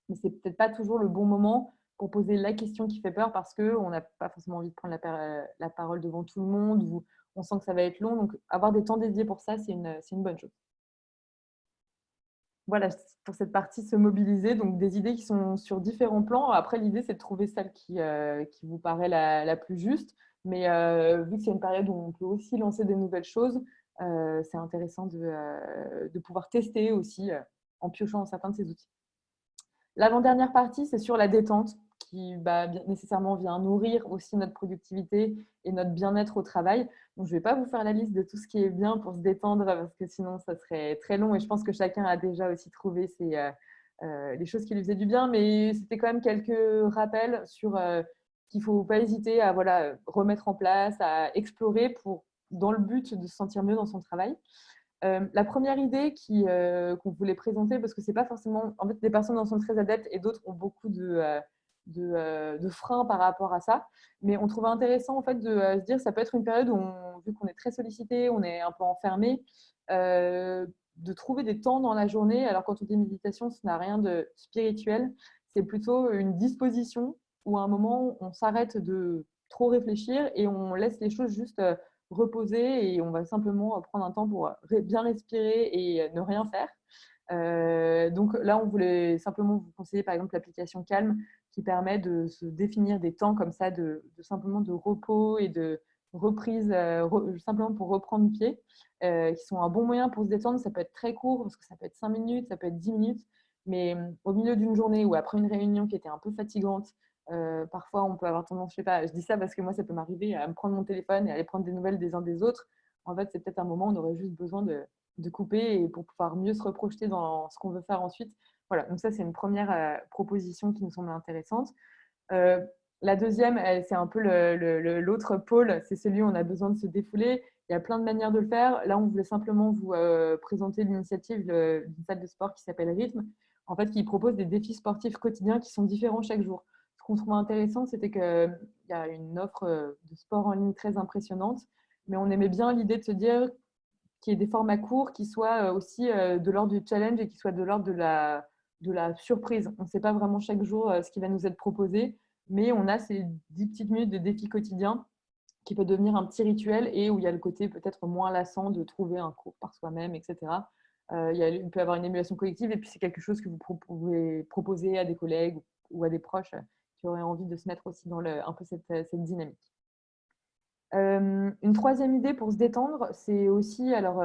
Mais c'est peut-être pas toujours le bon moment pour poser la question qui fait peur parce qu'on n'a pas forcément envie de prendre la parole devant tout le monde ou on sent que ça va être long. Donc, avoir des temps dédiés pour ça, c'est une bonne chose. Voilà, pour cette partie, se mobiliser, donc des idées qui sont sur différents plans. Après, l'idée, c'est de trouver celle qui vous paraît la plus juste. Mais vu que c'est une période où on peut aussi lancer des nouvelles choses, c'est intéressant de pouvoir tester aussi en piochant dans certains de ces outils. L'avant-dernière partie, c'est sur la détente qui nécessairement vient nourrir aussi notre productivité et notre bien-être au travail. Donc, je ne vais pas vous faire la liste de tout ce qui est bien pour se détendre parce que sinon, ça serait très long et je pense que chacun a déjà aussi trouvé les choses qui lui faisaient du bien. Mais c'était quand même quelques rappels sur qu'il ne faut pas hésiter à remettre en place, à explorer dans le but de se sentir mieux dans son travail. La première idée qu'on voulait présenter, parce que c'est pas forcément. En fait, des personnes en sont très adeptes et d'autres ont beaucoup de freins par rapport à ça. Mais on trouvait intéressant en fait, de se dire ça peut être une période où, vu qu'on est très sollicité, on est un peu enfermé, de trouver des temps dans la journée. Alors, quand on dit méditation, ça n'a rien de spirituel. C'est plutôt une disposition où à un moment, on s'arrête de trop réfléchir et on laisse les choses juste reposer et on va simplement prendre un temps pour bien respirer et ne rien faire. Donc là, on voulait simplement vous conseiller par exemple l'application Calm qui permet de se définir des temps comme ça, simplement de repos et de reprise, simplement pour reprendre pied, qui sont un bon moyen pour se détendre. Ça peut être très court, parce que ça peut être 5 minutes, ça peut être 10 minutes, mais au milieu d'une journée ou après une réunion qui était un peu fatigante, parfois, on peut avoir tendance, je sais pas, je dis ça parce que moi, ça peut m'arriver à me prendre mon téléphone et aller prendre des nouvelles des uns des autres. En fait, c'est peut-être un moment où on aurait juste besoin de couper et pour pouvoir mieux se reprojeter dans ce qu'on veut faire ensuite. Voilà, donc ça, c'est une première proposition qui nous semble intéressante. Euh, la deuxième, c'est un peu l'autre pôle, c'est celui où on a besoin de se défouler. Il y a plein de manières de le faire. Là, on voulait simplement vous présenter l'initiative d'une salle de sport qui s'appelle Rythme, en fait, qui propose des défis sportifs quotidiens qui sont différents chaque jour. Ce qu'on trouvait intéressant, c'était qu'il y a une offre de sport en ligne très impressionnante, mais on aimait bien l'idée de se dire qu'il y ait des formats courts qui soient aussi de l'ordre du challenge et qui soient de l'ordre de la surprise. On ne sait pas vraiment chaque jour ce qui va nous être proposé, mais on a ces 10 petites minutes de défi quotidien qui peut devenir un petit rituel et où il y a le côté peut-être moins lassant de trouver un cours par soi-même, etc. Il peut y avoir une émulation collective et puis c'est quelque chose que vous pouvez proposer à des collègues ou à des proches qui auraient envie de se mettre aussi dans un peu cette dynamique. Une troisième idée pour se détendre, c'est aussi, alors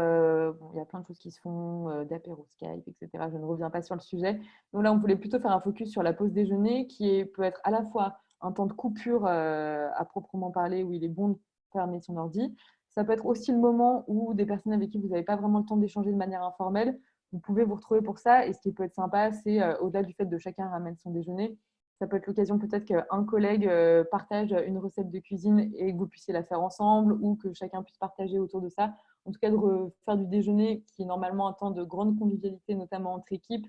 il y a plein de choses qui se font, d'apéro Skype, etc. Je ne reviens pas sur le sujet. Donc là, on voulait plutôt faire un focus sur la pause déjeuner, peut être à la fois un temps de coupure à proprement parler, où il est bon de fermer son ordi. Ça peut être aussi le moment où des personnes avec qui vous n'avez pas vraiment le temps d'échanger de manière informelle, vous pouvez vous retrouver pour ça. Et ce qui peut être sympa, c'est au-delà du fait de chacun ramène son déjeuner, ça peut être l'occasion peut-être qu'un collègue partage une recette de cuisine et que vous puissiez la faire ensemble ou que chacun puisse partager autour de ça. En tout cas, de faire du déjeuner qui est normalement un temps de grande convivialité, notamment entre équipes,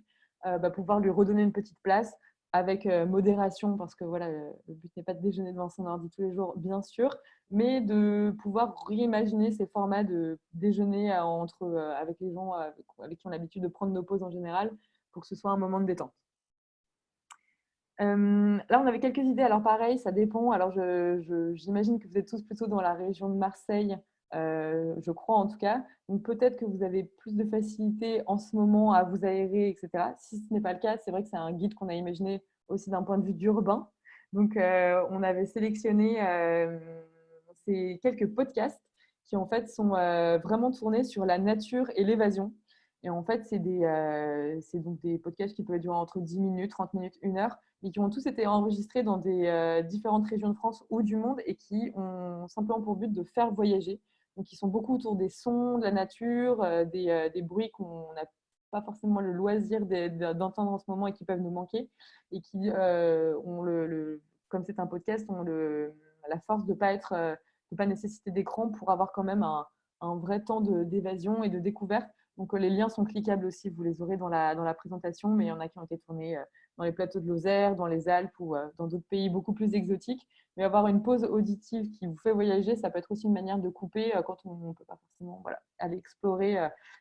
pouvoir lui redonner une petite place avec modération parce que voilà, le but n'est pas de déjeuner devant son ordi tous les jours, bien sûr, mais de pouvoir réimaginer ces formats de déjeuner avec les gens avec qui on a l'habitude de prendre nos pauses en général pour que ce soit un moment de détente. Là, on avait quelques idées. Alors pareil, ça dépend. Alors j'imagine que vous êtes tous plutôt dans la région de Marseille, je crois en tout cas. Donc peut-être que vous avez plus de facilité en ce moment à vous aérer, etc. Si ce n'est pas le cas, c'est vrai que c'est un guide qu'on a imaginé aussi d'un point de vue d'urbain. Donc on avait sélectionné ces quelques podcasts qui en fait sont vraiment tournés sur la nature et l'évasion. Et en fait, c'est donc des podcasts qui peuvent durer entre 10 minutes, 30 minutes, 1 heure et qui ont tous été enregistrés dans des différentes régions de France ou du monde et qui ont simplement pour but de faire voyager. Donc, ils sont beaucoup autour des sons, de la nature, des bruits qu'on n'a pas forcément le loisir d'entendre en ce moment et qui peuvent nous manquer et qui ont comme c'est un podcast, ont la force de ne pas nécessiter d'écran pour avoir quand même un vrai temps d'évasion et de découverte. Donc, les liens sont cliquables aussi, vous les aurez dans la présentation, mais il y en a qui ont été tournés dans les plateaux de Lozère, dans les Alpes ou dans d'autres pays beaucoup plus exotiques. Mais avoir une pause auditive qui vous fait voyager, ça peut être aussi une manière de couper quand on ne peut pas forcément aller explorer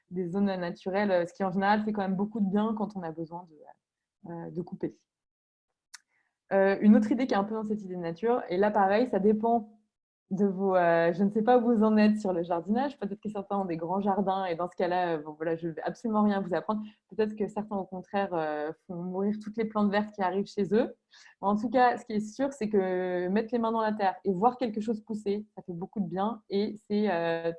des zones naturelles, ce qui en général fait quand même beaucoup de bien quand on a besoin de couper. Une autre idée qui est un peu dans cette idée de nature, et là pareil, ça dépend je ne sais pas où vous en êtes sur le jardinage. Peut-être que certains ont des grands jardins et dans ce cas-là, bon, voilà, je ne vais absolument rien vous apprendre. Peut-être que certains, au contraire, font mourir toutes les plantes vertes qui arrivent chez eux. En tout cas, ce qui est sûr, c'est que mettre les mains dans la terre et voir quelque chose pousser, ça fait beaucoup de bien et c'est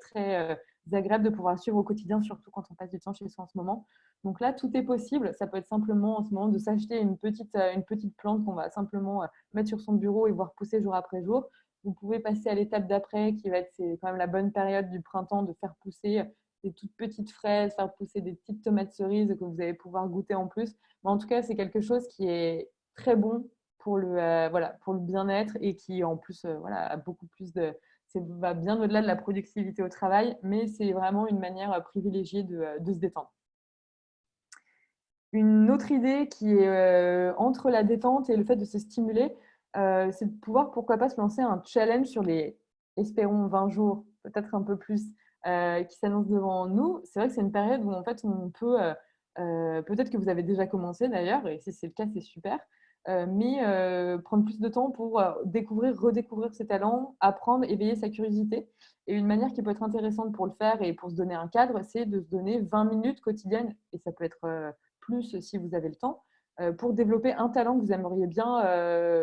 très agréable de pouvoir le suivre au quotidien, surtout quand on passe du temps chez soi en ce moment. Donc là, tout est possible. Ça peut être simplement en ce moment de s'acheter une petite plante qu'on va simplement mettre sur son bureau et voir pousser jour après jour. Vous pouvez passer à l'étape d'après, qui va être c'est quand même la bonne période du printemps, de faire pousser des toutes petites fraises, faire pousser des petites tomates cerises que vous allez pouvoir goûter en plus. Mais en tout cas, c'est quelque chose qui est très bon pour voilà, pour le bien-être et qui en plus voilà, a beaucoup plus va bien au-delà de la productivité au travail, mais c'est vraiment une manière privilégiée de se détendre. Une autre idée qui est entre la détente et le fait de se stimuler, c'est de pouvoir, pourquoi pas, se lancer un challenge sur les, espérons, 20 jours, peut-être un peu plus, qui s'annonce devant nous. C'est vrai que c'est une période où en fait on peut, peut-être que vous avez déjà commencé d'ailleurs, et si c'est le cas, c'est super, mais prendre plus de temps pour découvrir, redécouvrir ses talents, apprendre, éveiller sa curiosité. Et une manière qui peut être intéressante pour le faire et pour se donner un cadre, c'est de se donner 20 minutes quotidiennes, et ça peut être plus si vous avez le temps, pour développer un talent que vous aimeriez bien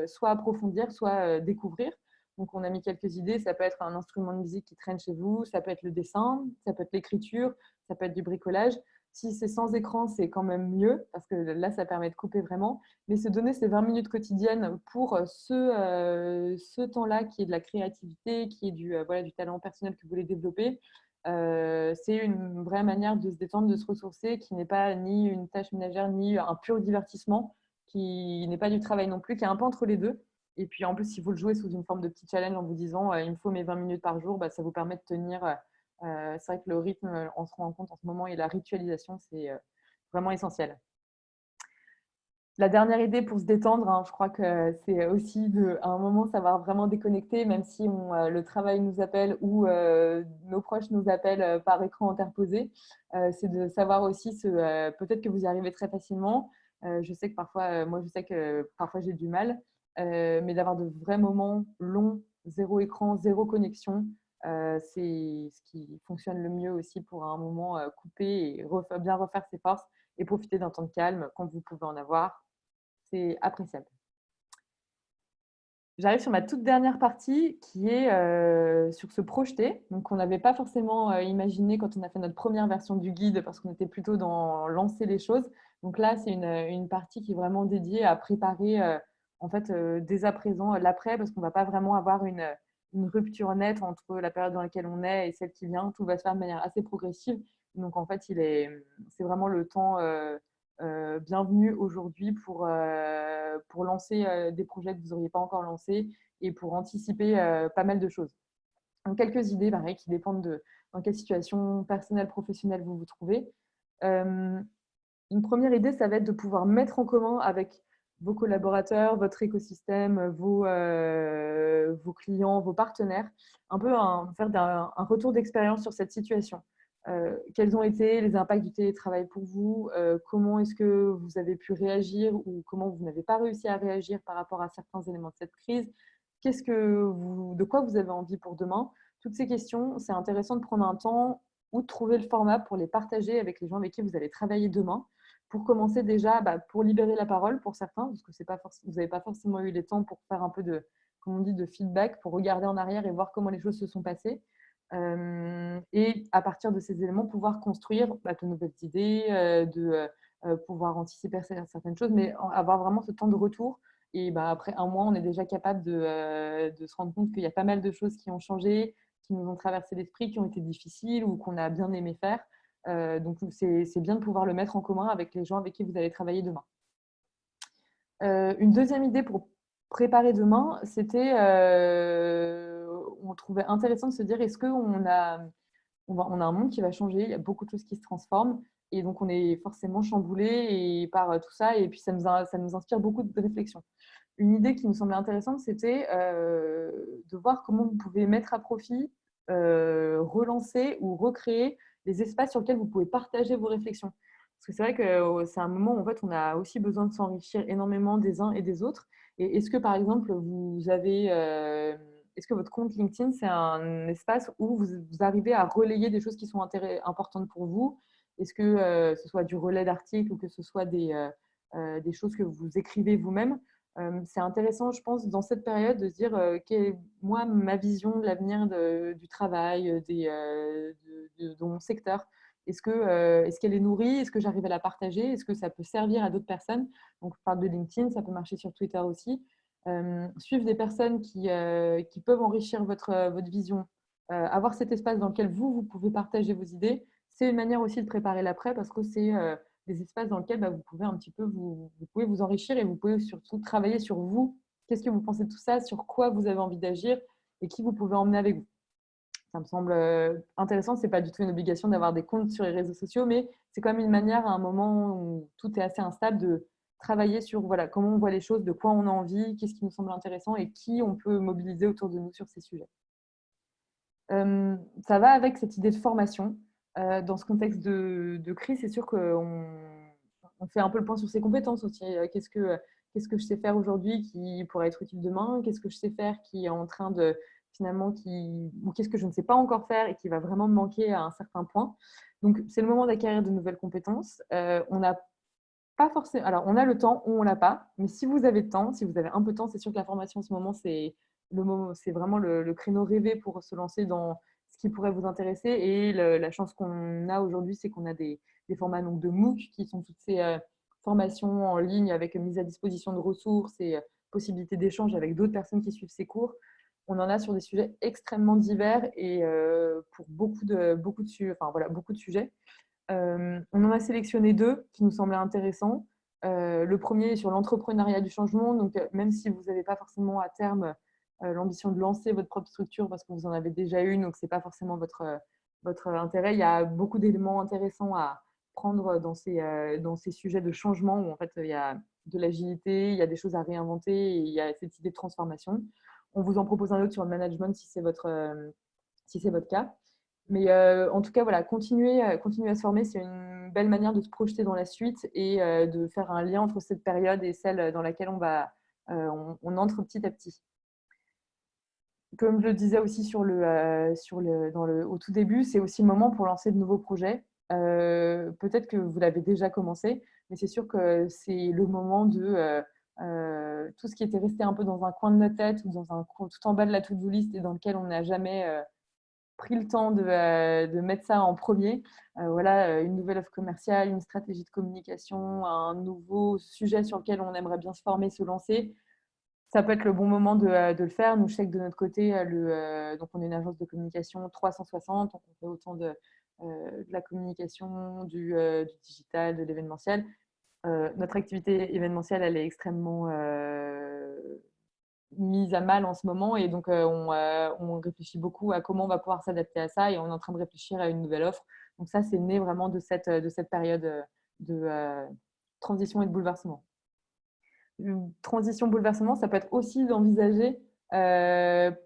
soit approfondir, soit découvrir. Donc, on a mis quelques idées. Ça peut être un instrument de musique qui traîne chez vous, ça peut être le dessin, ça peut être l'écriture, ça peut être du bricolage. Si c'est sans écran, c'est quand même mieux parce que là, ça permet de couper vraiment. Mais se donner ces 20 minutes quotidiennes pour ce temps-là qui est de la créativité, qui est voilà, du talent personnel que vous voulez développer, c'est une vraie manière de se détendre, de se ressourcer, qui n'est pas ni une tâche ménagère, ni un pur divertissement, qui n'est pas du travail non plus, qui est un peu entre les deux. Et puis en plus, si vous le jouez sous une forme de petit challenge en vous disant il me faut mes 20 minutes par jour, bah, ça vous permet de tenir. C'est vrai que le rythme, on se rend compte en ce moment, et la ritualisation, c'est vraiment essentiel. La dernière idée pour se détendre, hein, je crois que c'est aussi à un moment savoir vraiment déconnecter, même si le travail nous appelle ou nos proches nous appellent par écran interposé. C'est de savoir aussi, peut-être que vous y arrivez très facilement. Je sais que parfois, moi je sais que parfois j'ai du mal, mais d'avoir de vrais moments longs, zéro écran, zéro connexion, c'est ce qui fonctionne le mieux aussi pour un moment couper et bien refaire ses forces et profiter d'un temps de calme quand vous pouvez en avoir. C'est appréciable. J'arrive sur ma toute dernière partie qui est sur se projeter. Donc, on n'avait pas forcément imaginé quand on a fait notre première version du guide parce qu'on était plutôt dans lancer les choses. Donc là, c'est une partie qui est vraiment dédiée à préparer en fait dès à présent l'après, parce qu'on ne va pas vraiment avoir une rupture nette entre la période dans laquelle on est et celle qui vient. Tout va se faire de manière assez progressive. Donc en fait, c'est vraiment le temps bienvenue aujourd'hui pour lancer des projets que vous n'auriez pas encore lancés et pour anticiper pas mal de choses. Donc, quelques idées pareil, qui dépendent de dans quelle situation personnelle, professionnelle vous vous trouvez. Une première idée, ça va être de pouvoir mettre en commun avec vos collaborateurs, votre écosystème, vos clients, vos partenaires, un peu faire un retour d'expérience sur cette situation. Quels ont été les impacts du télétravail pour vous? Comment est-ce que vous avez pu réagir ou comment vous n'avez pas réussi à réagir par rapport à certains éléments de cette crise? De quoi vous avez envie pour demain? Toutes ces questions, c'est intéressant de prendre un temps ou de trouver le format pour les partager avec les gens avec qui vous allez travailler demain. Pour commencer déjà, pour libérer la parole pour certains, parce que vous n'avez pas forcément eu les temps pour faire un peu comme on dit, de feedback, pour regarder en arrière et voir comment les choses se sont passées. Et à partir de ces éléments, pouvoir construire de nouvelles idées, pouvoir anticiper certaines choses, mais avoir vraiment ce temps de retour. Et après un mois, on est déjà capable de se rendre compte qu'il y a pas mal de choses qui ont changé, qui nous ont traversé l'esprit, qui ont été difficiles ou qu'on a bien aimé faire. Donc, c'est bien de pouvoir le mettre en commun avec les gens avec qui vous allez travailler demain. Une deuxième idée pour préparer demain, c'était, on trouvait intéressant de se dire, est-ce qu'on on a un monde qui va changer, il y a beaucoup de choses qui se transforment, et donc on est forcément chamboulé par tout ça, et puis ça nous inspire beaucoup de réflexion. Une idée qui nous semblait intéressante, c'était de voir comment vous pouvez mettre à profit, relancer ou recréer les espaces sur lesquels vous pouvez partager vos réflexions. Parce que c'est vrai que c'est un moment où en fait, on a aussi besoin de s'enrichir énormément des uns et des autres. Et est-ce que, par exemple, vous avez est-ce que votre compte LinkedIn, c'est un espace où vous arrivez à relayer des choses qui sont importantes pour vous? Est-ce que ce soit du relais d'articles ou que ce soit des choses que vous écrivez vous-même? C'est intéressant, je pense, dans cette période, de se dire quelle est, moi, ma vision de l'avenir du travail, de mon secteur. Est-ce qu'elle est nourrie? Est-ce que j'arrive à la partager? Est-ce que ça peut servir à d'autres personnes? Donc, je parle de LinkedIn, ça peut marcher sur Twitter aussi. Suivre des personnes qui peuvent enrichir votre vision, avoir cet espace dans lequel vous pouvez partager vos idées, c'est une manière aussi de préparer l'après parce que c'est des espaces dans lesquels vous pouvez un petit peu vous pouvez vous enrichir et vous pouvez surtout travailler sur vous. Qu'est-ce que vous pensez de tout ça? Sur quoi vous avez envie d'agir et qui vous pouvez emmener avec vous? Ça me semble intéressant. C'est pas du tout une obligation d'avoir des comptes sur les réseaux sociaux, mais c'est quand même une manière, à un moment où tout est assez instable, de travailler sur voilà, comment on voit les choses, de quoi on a envie, qu'est-ce qui nous semble intéressant et qui on peut mobiliser autour de nous sur ces sujets. Ça va avec cette idée de formation. Dans ce contexte de crise, c'est sûr qu'on fait un peu le point sur ses compétences aussi. Qu'est-ce que je sais faire aujourd'hui qui pourrait être utile demain? Qu'est-ce que je sais faire qui est en train de finalement ou qu'est-ce que je ne sais pas encore faire et qui va vraiment me manquer à un certain point? Donc, c'est le moment d'acquérir de nouvelles compétences. On n'a pas forcément. Alors, on a le temps ou on l'a pas, mais si vous avez le temps, si vous avez un peu de temps, c'est sûr que la formation en ce moment, c'est vraiment le créneau rêvé pour se lancer dans ce qui pourrait vous intéresser. Et la chance qu'on a aujourd'hui, c'est qu'on a des formats donc, de MOOC qui sont toutes ces formations en ligne avec mise à disposition de ressources et possibilité d'échange avec d'autres personnes qui suivent ces cours. On en a sur des sujets extrêmement divers et pour beaucoup de sujets. On en a sélectionné deux qui nous semblaient intéressants. Le premier est sur l'entrepreneuriat du changement. Donc, même si vous n'avez pas forcément à terme l'ambition de lancer votre propre structure parce que vous en avez déjà une, donc ce n'est pas forcément votre intérêt, il y a beaucoup d'éléments intéressants à prendre dans ces sujets de changement où en fait il y a de l'agilité, il y a des choses à réinventer et il y a cette idée de transformation. On vous en propose un autre sur le management si c'est votre cas. Mais en tout cas, voilà, continuer à se former, c'est une belle manière de se projeter dans la suite et de faire un lien entre cette période et celle dans laquelle on entre petit à petit. Comme je le disais aussi au tout début, c'est aussi le moment pour lancer de nouveaux projets. Peut-être que vous l'avez déjà commencé, mais c'est sûr que c'est le moment de tout ce qui était resté un peu dans un coin de notre tête ou tout en bas de la to-do list et dans lequel on n'a jamais pris le temps de mettre ça en premier. Voilà, une nouvelle offre commerciale, une stratégie de communication, un nouveau sujet sur lequel on aimerait bien se former, se lancer. Ça peut être le bon moment de le faire. Nous, je sais que de notre côté, donc on est une agence de communication 360, donc on fait autant de la communication, du digital, de l'événementiel. Notre activité événementielle, elle est extrêmement mise à mal en ce moment et donc on réfléchit beaucoup à comment on va pouvoir s'adapter à ça et on est en train de réfléchir à une nouvelle offre. Donc ça, c'est né vraiment de cette période de transition et de bouleversement. Transition, bouleversement, ça peut être aussi d'envisager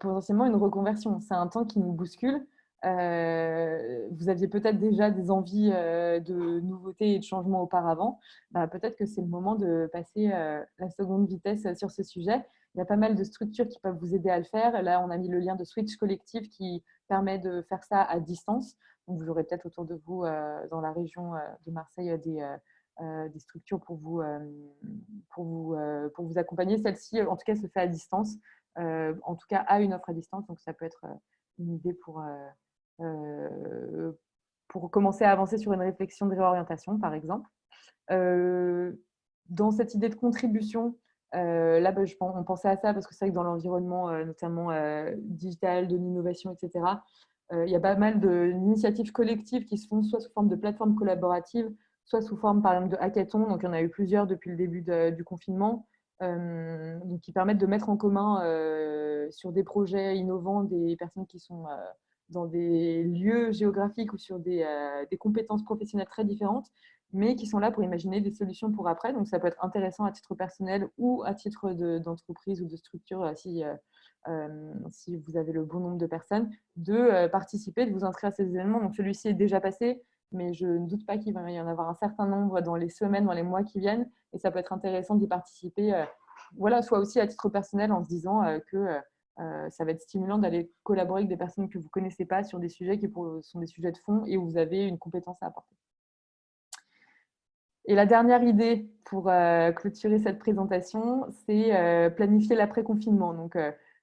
potentiellement une reconversion. C'est un temps qui nous bouscule. Vous aviez peut-être déjà des envies de nouveautés et de changements auparavant. Peut-être que c'est le moment de passer la seconde vitesse sur ce sujet. Il y a pas mal de structures qui peuvent vous aider à le faire. Là, on a mis le lien de Switch Collectif qui permet de faire ça à distance. Donc, vous aurez peut-être autour de vous, dans la région de Marseille, des structures pour vous accompagner. Celle-ci, en tout cas, se fait à distance, en tout cas, a une offre à distance. Donc, ça peut être une idée pour commencer à avancer sur une réflexion de réorientation, par exemple. Dans cette idée de contribution, là, on pensait à ça parce que c'est vrai que dans l'environnement, notamment digital, de l'innovation, etc., il y a pas mal d'initiatives collectives qui se font soit sous forme de plateformes collaboratives, soit sous forme, par exemple, de hackathons. Donc, il y en a eu plusieurs depuis le début du confinement, donc qui permettent de mettre en commun sur des projets innovants des personnes qui sont dans des lieux géographiques ou sur des compétences professionnelles très différentes, mais qui sont là pour imaginer des solutions pour après. Donc, ça peut être intéressant à titre personnel ou à titre d'entreprise ou de structure si vous avez le bon nombre de personnes, de participer, de vous inscrire à ces événements. Donc, celui-ci est déjà passé, mais je ne doute pas qu'il va y en avoir un certain nombre dans les semaines, dans les mois qui viennent. Et ça peut être intéressant d'y participer, voilà, soit aussi à titre personnel en se disant que ça va être stimulant d'aller collaborer avec des personnes que vous ne connaissez pas sur des sujets qui sont des sujets de fond et où vous avez une compétence à apporter. Et la dernière idée pour clôturer cette présentation, c'est planifier l'après-confinement. Donc,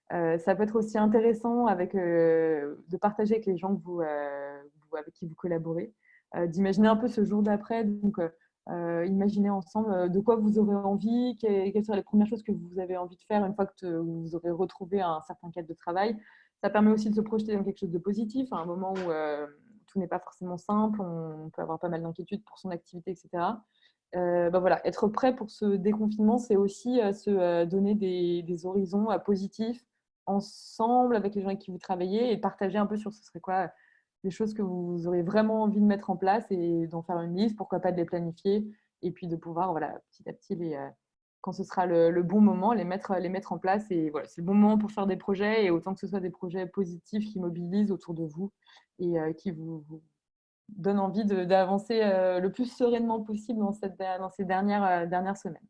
ça peut être aussi intéressant de partager avec les gens avec qui vous collaborez, d'imaginer un peu ce jour d'après. Donc, imaginez ensemble de quoi vous aurez envie, quelles seraient les premières choses que vous avez envie de faire une fois que vous aurez retrouvé un certain cadre de travail. Ça permet aussi de se projeter dans quelque chose de positif, à un moment où tout n'est pas forcément simple, on peut avoir pas mal d'inquiétudes pour son activité, etc. Voilà, être prêt pour ce déconfinement, c'est aussi se donner des horizons positifs ensemble avec les gens avec qui vous travaillez et partager un peu sur ce serait quoi les choses que vous aurez vraiment envie de mettre en place et d'en faire une liste, pourquoi pas de les planifier et puis de pouvoir voilà, petit à petit, quand ce sera le bon moment, les mettre en place. Et voilà, c'est le bon moment pour faire des projets et autant que ce soit des projets positifs qui mobilisent autour de vous et qui vous donne envie d'avancer le plus sereinement possible dans ces dernières semaines.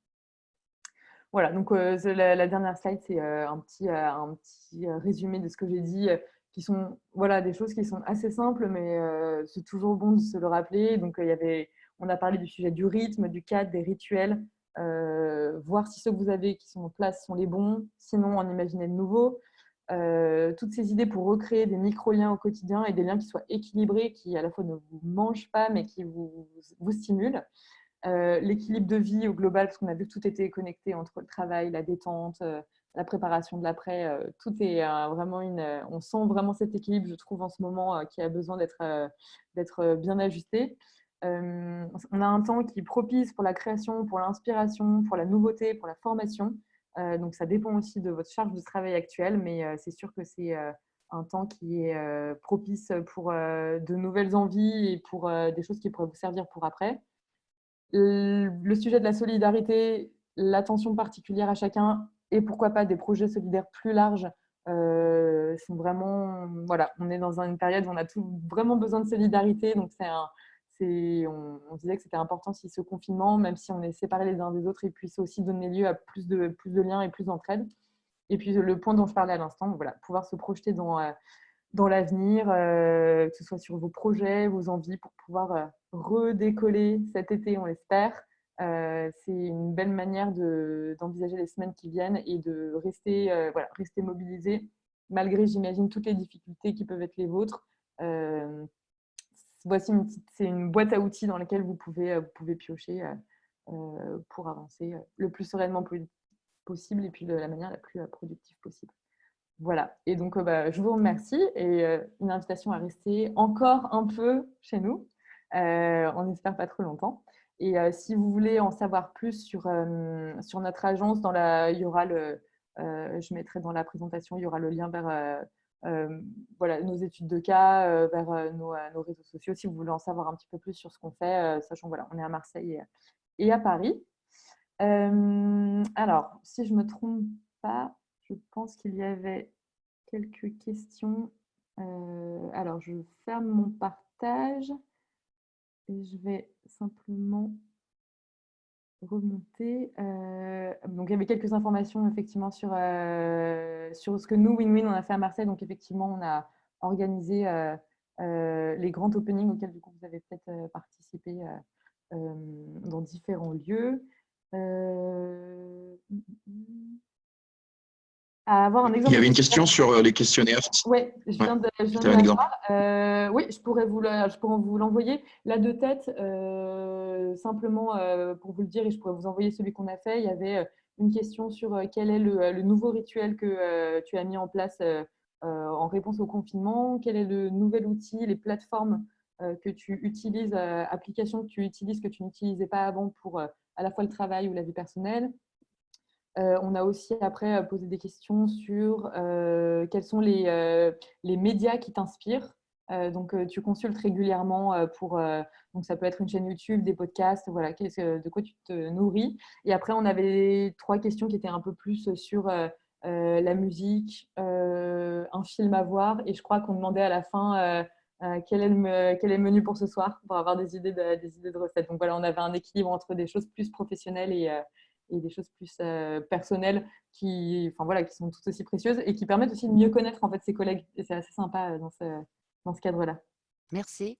Voilà, donc la dernière slide, c'est un petit résumé de ce que j'ai dit, qui sont voilà, des choses qui sont assez simples, mais c'est toujours bon de se le rappeler. Donc, on a parlé du sujet du rythme, du cadre, des rituels, voir si ceux que vous avez qui sont en place sont les bons, sinon en imaginer de nouveaux. Toutes ces idées pour recréer des micro-liens au quotidien et des liens qui soient équilibrés, qui à la fois ne vous mangent pas, mais qui vous stimulent. L'équilibre de vie au global, parce qu'on a vu que tout était connecté entre le travail, la détente, la préparation de l'après. Tout est vraiment on sent vraiment cet équilibre, je trouve, en ce moment, qui a besoin d'être bien ajusté. On a un temps qui est propice pour la création, pour l'inspiration, pour la nouveauté, pour la formation. Donc, ça dépend aussi de votre charge de travail actuelle, mais c'est sûr que c'est un temps qui est propice pour de nouvelles envies et pour des choses qui pourraient vous servir pour après. Le sujet de la solidarité, l'attention particulière à chacun et pourquoi pas des projets solidaires plus larges sont vraiment… Voilà, on est dans une période où on a vraiment besoin de solidarité. Donc, on disait que c'était important si ce confinement, même si on est séparés les uns des autres, il puisse aussi donner lieu à plus de liens et plus d'entraide. Et puis, le point dont je parlais à l'instant, voilà, pouvoir se projeter dans l'avenir, que ce soit sur vos projets, vos envies, pour pouvoir redécoller cet été, on l'espère. C'est une belle manière d'envisager les semaines qui viennent et de rester mobilisé, malgré, j'imagine, toutes les difficultés qui peuvent être les vôtres. C'est une boîte à outils dans laquelle vous pouvez piocher pour avancer le plus sereinement possible et puis de la manière la plus productive possible. Voilà, et donc je vous remercie et une invitation à rester encore un peu chez nous. On espère pas trop longtemps. Et si vous voulez en savoir plus sur notre agence, il y aura je mettrai dans la présentation, il y aura le lien vers voilà, nos études de cas, vers nos réseaux sociaux, si vous voulez en savoir un petit peu plus sur ce qu'on fait, sachant voilà, on est à Marseille et à Paris. Alors, si je ne me trompe pas, je pense qu'il y avait quelques questions. Alors, je ferme mon partage et je vais simplement remonter. Donc, il y avait quelques informations effectivement sur ce que nous, WinWin, on a fait à Marseille. Donc, effectivement, on a organisé les grands openings auxquels du coup, vous avez peut-être participé dans différents lieux. À avoir un Il exemple y de avait une questionnaire. question sur les questionnaires. Oui, je Ouais, viens de tu avais un exemple. l'avoir. Oui, je pourrais vous l'envoyer. Là, de tête, simplement pour vous le dire, et je pourrais vous envoyer celui qu'on a fait. Il y avait une question sur quel est le nouveau rituel que tu as mis en place en réponse au confinement. Quel est le nouvel outil, les plateformes que tu utilises, applications que tu utilises que tu n'utilisais pas avant pour à la fois le travail ou la vie personnelle. On a aussi après posé des questions sur quels sont les médias qui t'inspirent. Donc, tu consultes régulièrement donc ça peut être une chaîne YouTube, des podcasts, voilà, de quoi tu te nourris. Et après, on avait 3 questions qui étaient un peu plus sur la musique, un film à voir. Et je crois qu'on demandait à la fin quel est le menu pour ce soir pour avoir des idées de recettes. Donc voilà, on avait un équilibre entre des choses plus professionnelles et des choses plus personnelles enfin, voilà, qui sont tout aussi précieuses et qui permettent aussi de mieux connaître en fait, ses collègues. Et c'est assez sympa dans ce cadre-là. Merci.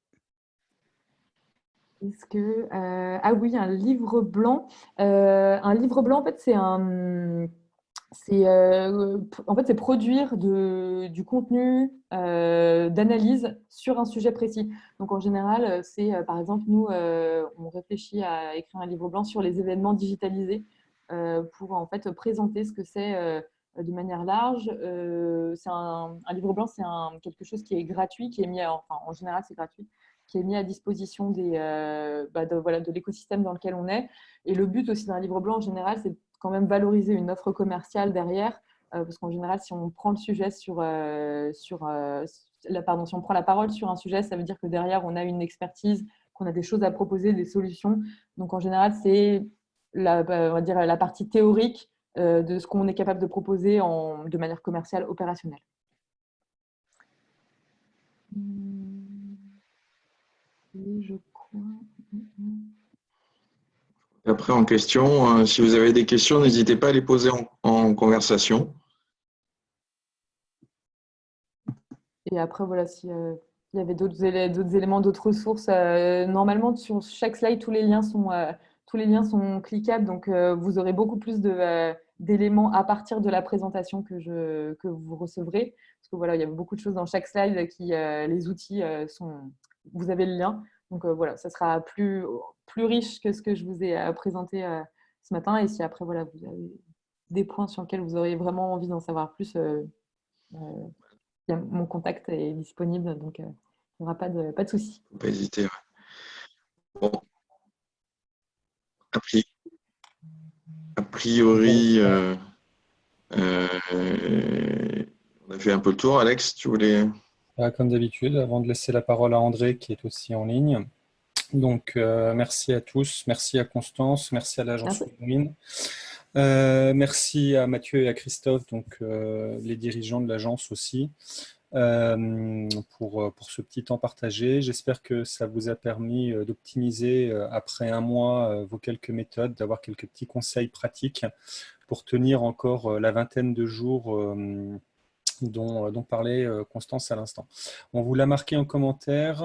Est-ce que ah oui, un livre blanc. Un livre blanc, en fait, en fait, c'est produire du contenu d'analyse sur un sujet précis. Donc, en général, c'est par exemple, nous, on réfléchit à écrire un livre blanc sur les événements digitalisés pour en fait présenter ce que c'est de manière large. C'est un livre blanc, c'est quelque chose qui est gratuit, qui est enfin, en général, c'est gratuit, qui est mis à disposition voilà, de l'écosystème dans lequel on est. Et le but aussi d'un livre blanc, en général, c'est quand même valoriser une offre commerciale derrière, parce qu'en général, si on prend le sujet si on prend la parole sur un sujet, ça veut dire que derrière, on a une expertise, qu'on a des choses à proposer, des solutions. Donc, en général, c'est on va dire, la partie théorique de ce qu'on est capable de proposer de manière commerciale, opérationnelle. Et je crois... Après, en question, si vous avez des questions, n'hésitez pas à les poser en conversation. Et après, voilà, si il y avait d'autres éléments, d'autres ressources, normalement, sur chaque slide, tous les liens sont cliquables, donc vous aurez beaucoup plus d'éléments à partir de la présentation que vous recevrez. Parce que voilà, il y a beaucoup de choses dans chaque slide les outils vous avez le lien. Donc voilà, ça sera plus riche que ce que je vous ai présenté ce matin. Et si après, voilà, vous avez des points sur lesquels vous auriez vraiment envie d'en savoir plus, mon contact est disponible, donc il n'y aura pas de souci. Faut pas hésiter. Ouais. Bon. A priori, on a fait un peu le tour. Alex, tu voulais... Comme d'habitude, avant de laisser la parole à André qui est aussi en ligne. Donc, merci à tous, merci à Constance, merci à l'agence Win. Merci à Mathieu et à Christophe, donc les dirigeants de l'agence aussi, pour ce petit temps partagé. J'espère que ça vous a permis d'optimiser après un mois vos quelques méthodes, d'avoir quelques petits conseils pratiques pour tenir encore la vingtaine de jours dont parlait Constance à l'instant. On vous l'a marqué en commentaire,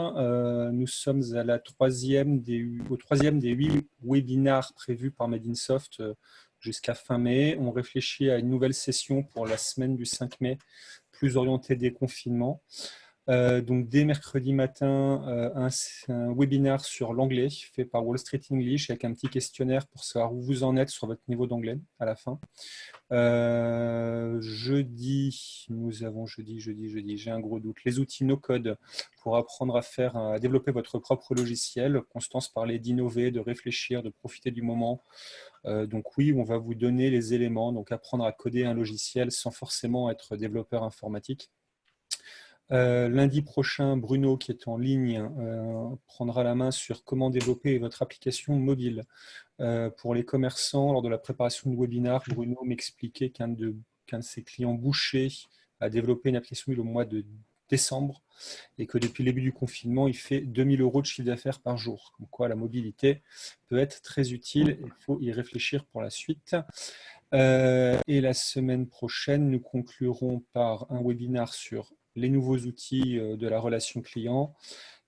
nous sommes à au troisième des 8 webinars prévus par Made in Soft jusqu'à fin mai. On réfléchit à une nouvelle session pour la semaine du 5 mai, plus orientée déconfinement. Donc dès mercredi matin, un webinar sur l'anglais fait par Wall Street English avec un petit questionnaire pour savoir où vous en êtes sur votre niveau d'anglais à la fin. Jeudi, j'ai un gros doute. Les outils no-code pour apprendre à développer votre propre logiciel. Constance parlait d'innover, de réfléchir, de profiter du moment. Donc oui, on va vous donner les éléments, donc apprendre à coder un logiciel sans forcément être développeur informatique. Lundi prochain, Bruno, qui est en ligne, prendra la main sur comment développer votre application mobile. Pour les commerçants, lors de la préparation du webinaire, Bruno m'expliquait qu'un de ses clients bouchers a développé une application mobile au mois de décembre et que depuis le début du confinement, il fait 2000 € de chiffre d'affaires par jour. Comme quoi, la mobilité peut être très utile et il faut y réfléchir pour la suite. Et la semaine prochaine, nous conclurons par un webinaire sur les nouveaux outils de la relation client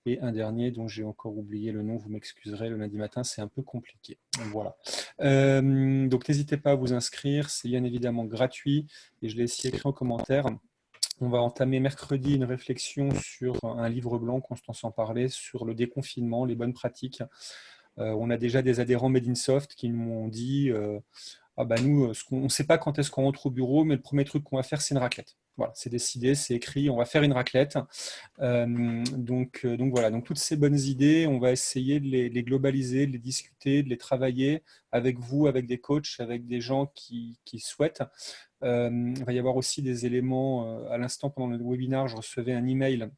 et un dernier dont j'ai encore oublié le nom, vous m'excuserez, le lundi matin, c'est un peu compliqué. Voilà. Donc n'hésitez pas à vous inscrire, c'est bien évidemment gratuit et je l'ai aussi écrit en commentaire. On va entamer mercredi une réflexion sur un livre blanc, Constance en parlait, sur le déconfinement, les bonnes pratiques. On a déjà des adhérents Made in Soft qui m'ont dit ah bah nous, on ne sait pas quand est-ce qu'on rentre au bureau, mais le premier truc qu'on va faire, c'est une raclette. Voilà, c'est décidé, c'est écrit, on va faire une raclette. Donc voilà, donc toutes ces bonnes idées, on va essayer de les globaliser, de les discuter, de les travailler avec vous, avec des coachs, avec des gens qui souhaitent. Il va y avoir aussi des éléments, à l'instant pendant le webinaire, je recevais un email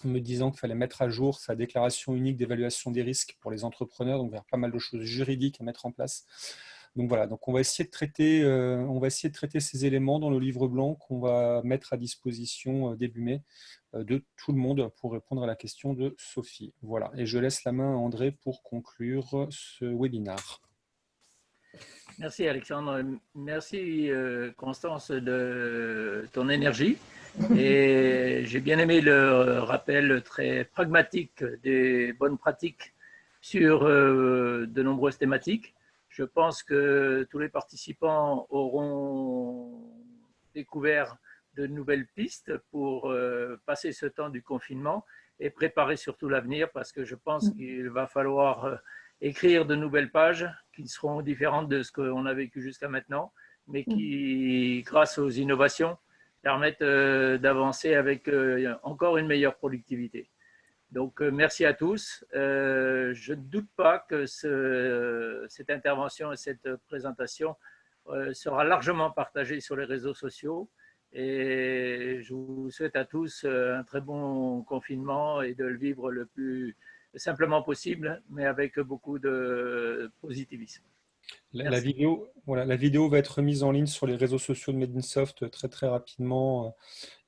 me disant qu'il fallait mettre à jour sa déclaration unique d'évaluation des risques pour les entrepreneurs, donc il y a pas mal de choses juridiques à mettre en place. Donc voilà, donc on va essayer de traiter ces éléments dans le livre blanc qu'on va mettre à disposition début mai de tout le monde pour répondre à la question de Sophie. Voilà, et je laisse la main à André pour conclure ce webinaire. Merci Alexandre, merci Constance de ton énergie. Et j'ai bien aimé le rappel très pragmatique des bonnes pratiques sur de nombreuses thématiques. Je pense que tous les participants auront découvert de nouvelles pistes pour passer ce temps du confinement et préparer surtout l'avenir, parce que je pense qu'il va falloir écrire de nouvelles pages qui seront différentes de ce qu'on a vécu jusqu'à maintenant, mais qui, grâce aux innovations, permettent d'avancer avec encore une meilleure productivité. Donc, merci à tous. Je ne doute pas que cette intervention et cette présentation sera largement partagée sur les réseaux sociaux. Et je vous souhaite à tous un très bon confinement et de le vivre le plus simplement possible, mais avec beaucoup de positivisme. La vidéo va être mise en ligne sur les réseaux sociaux de Made in Soft très très rapidement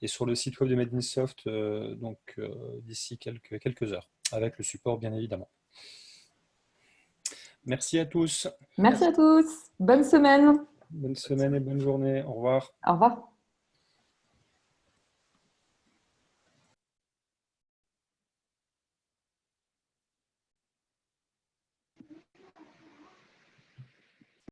et sur le site web de Made in Soft d'ici quelques heures, avec le support bien évidemment. Merci à tous. Merci à tous. Bonne semaine. Bonne semaine et bonne journée. Au revoir. Au revoir.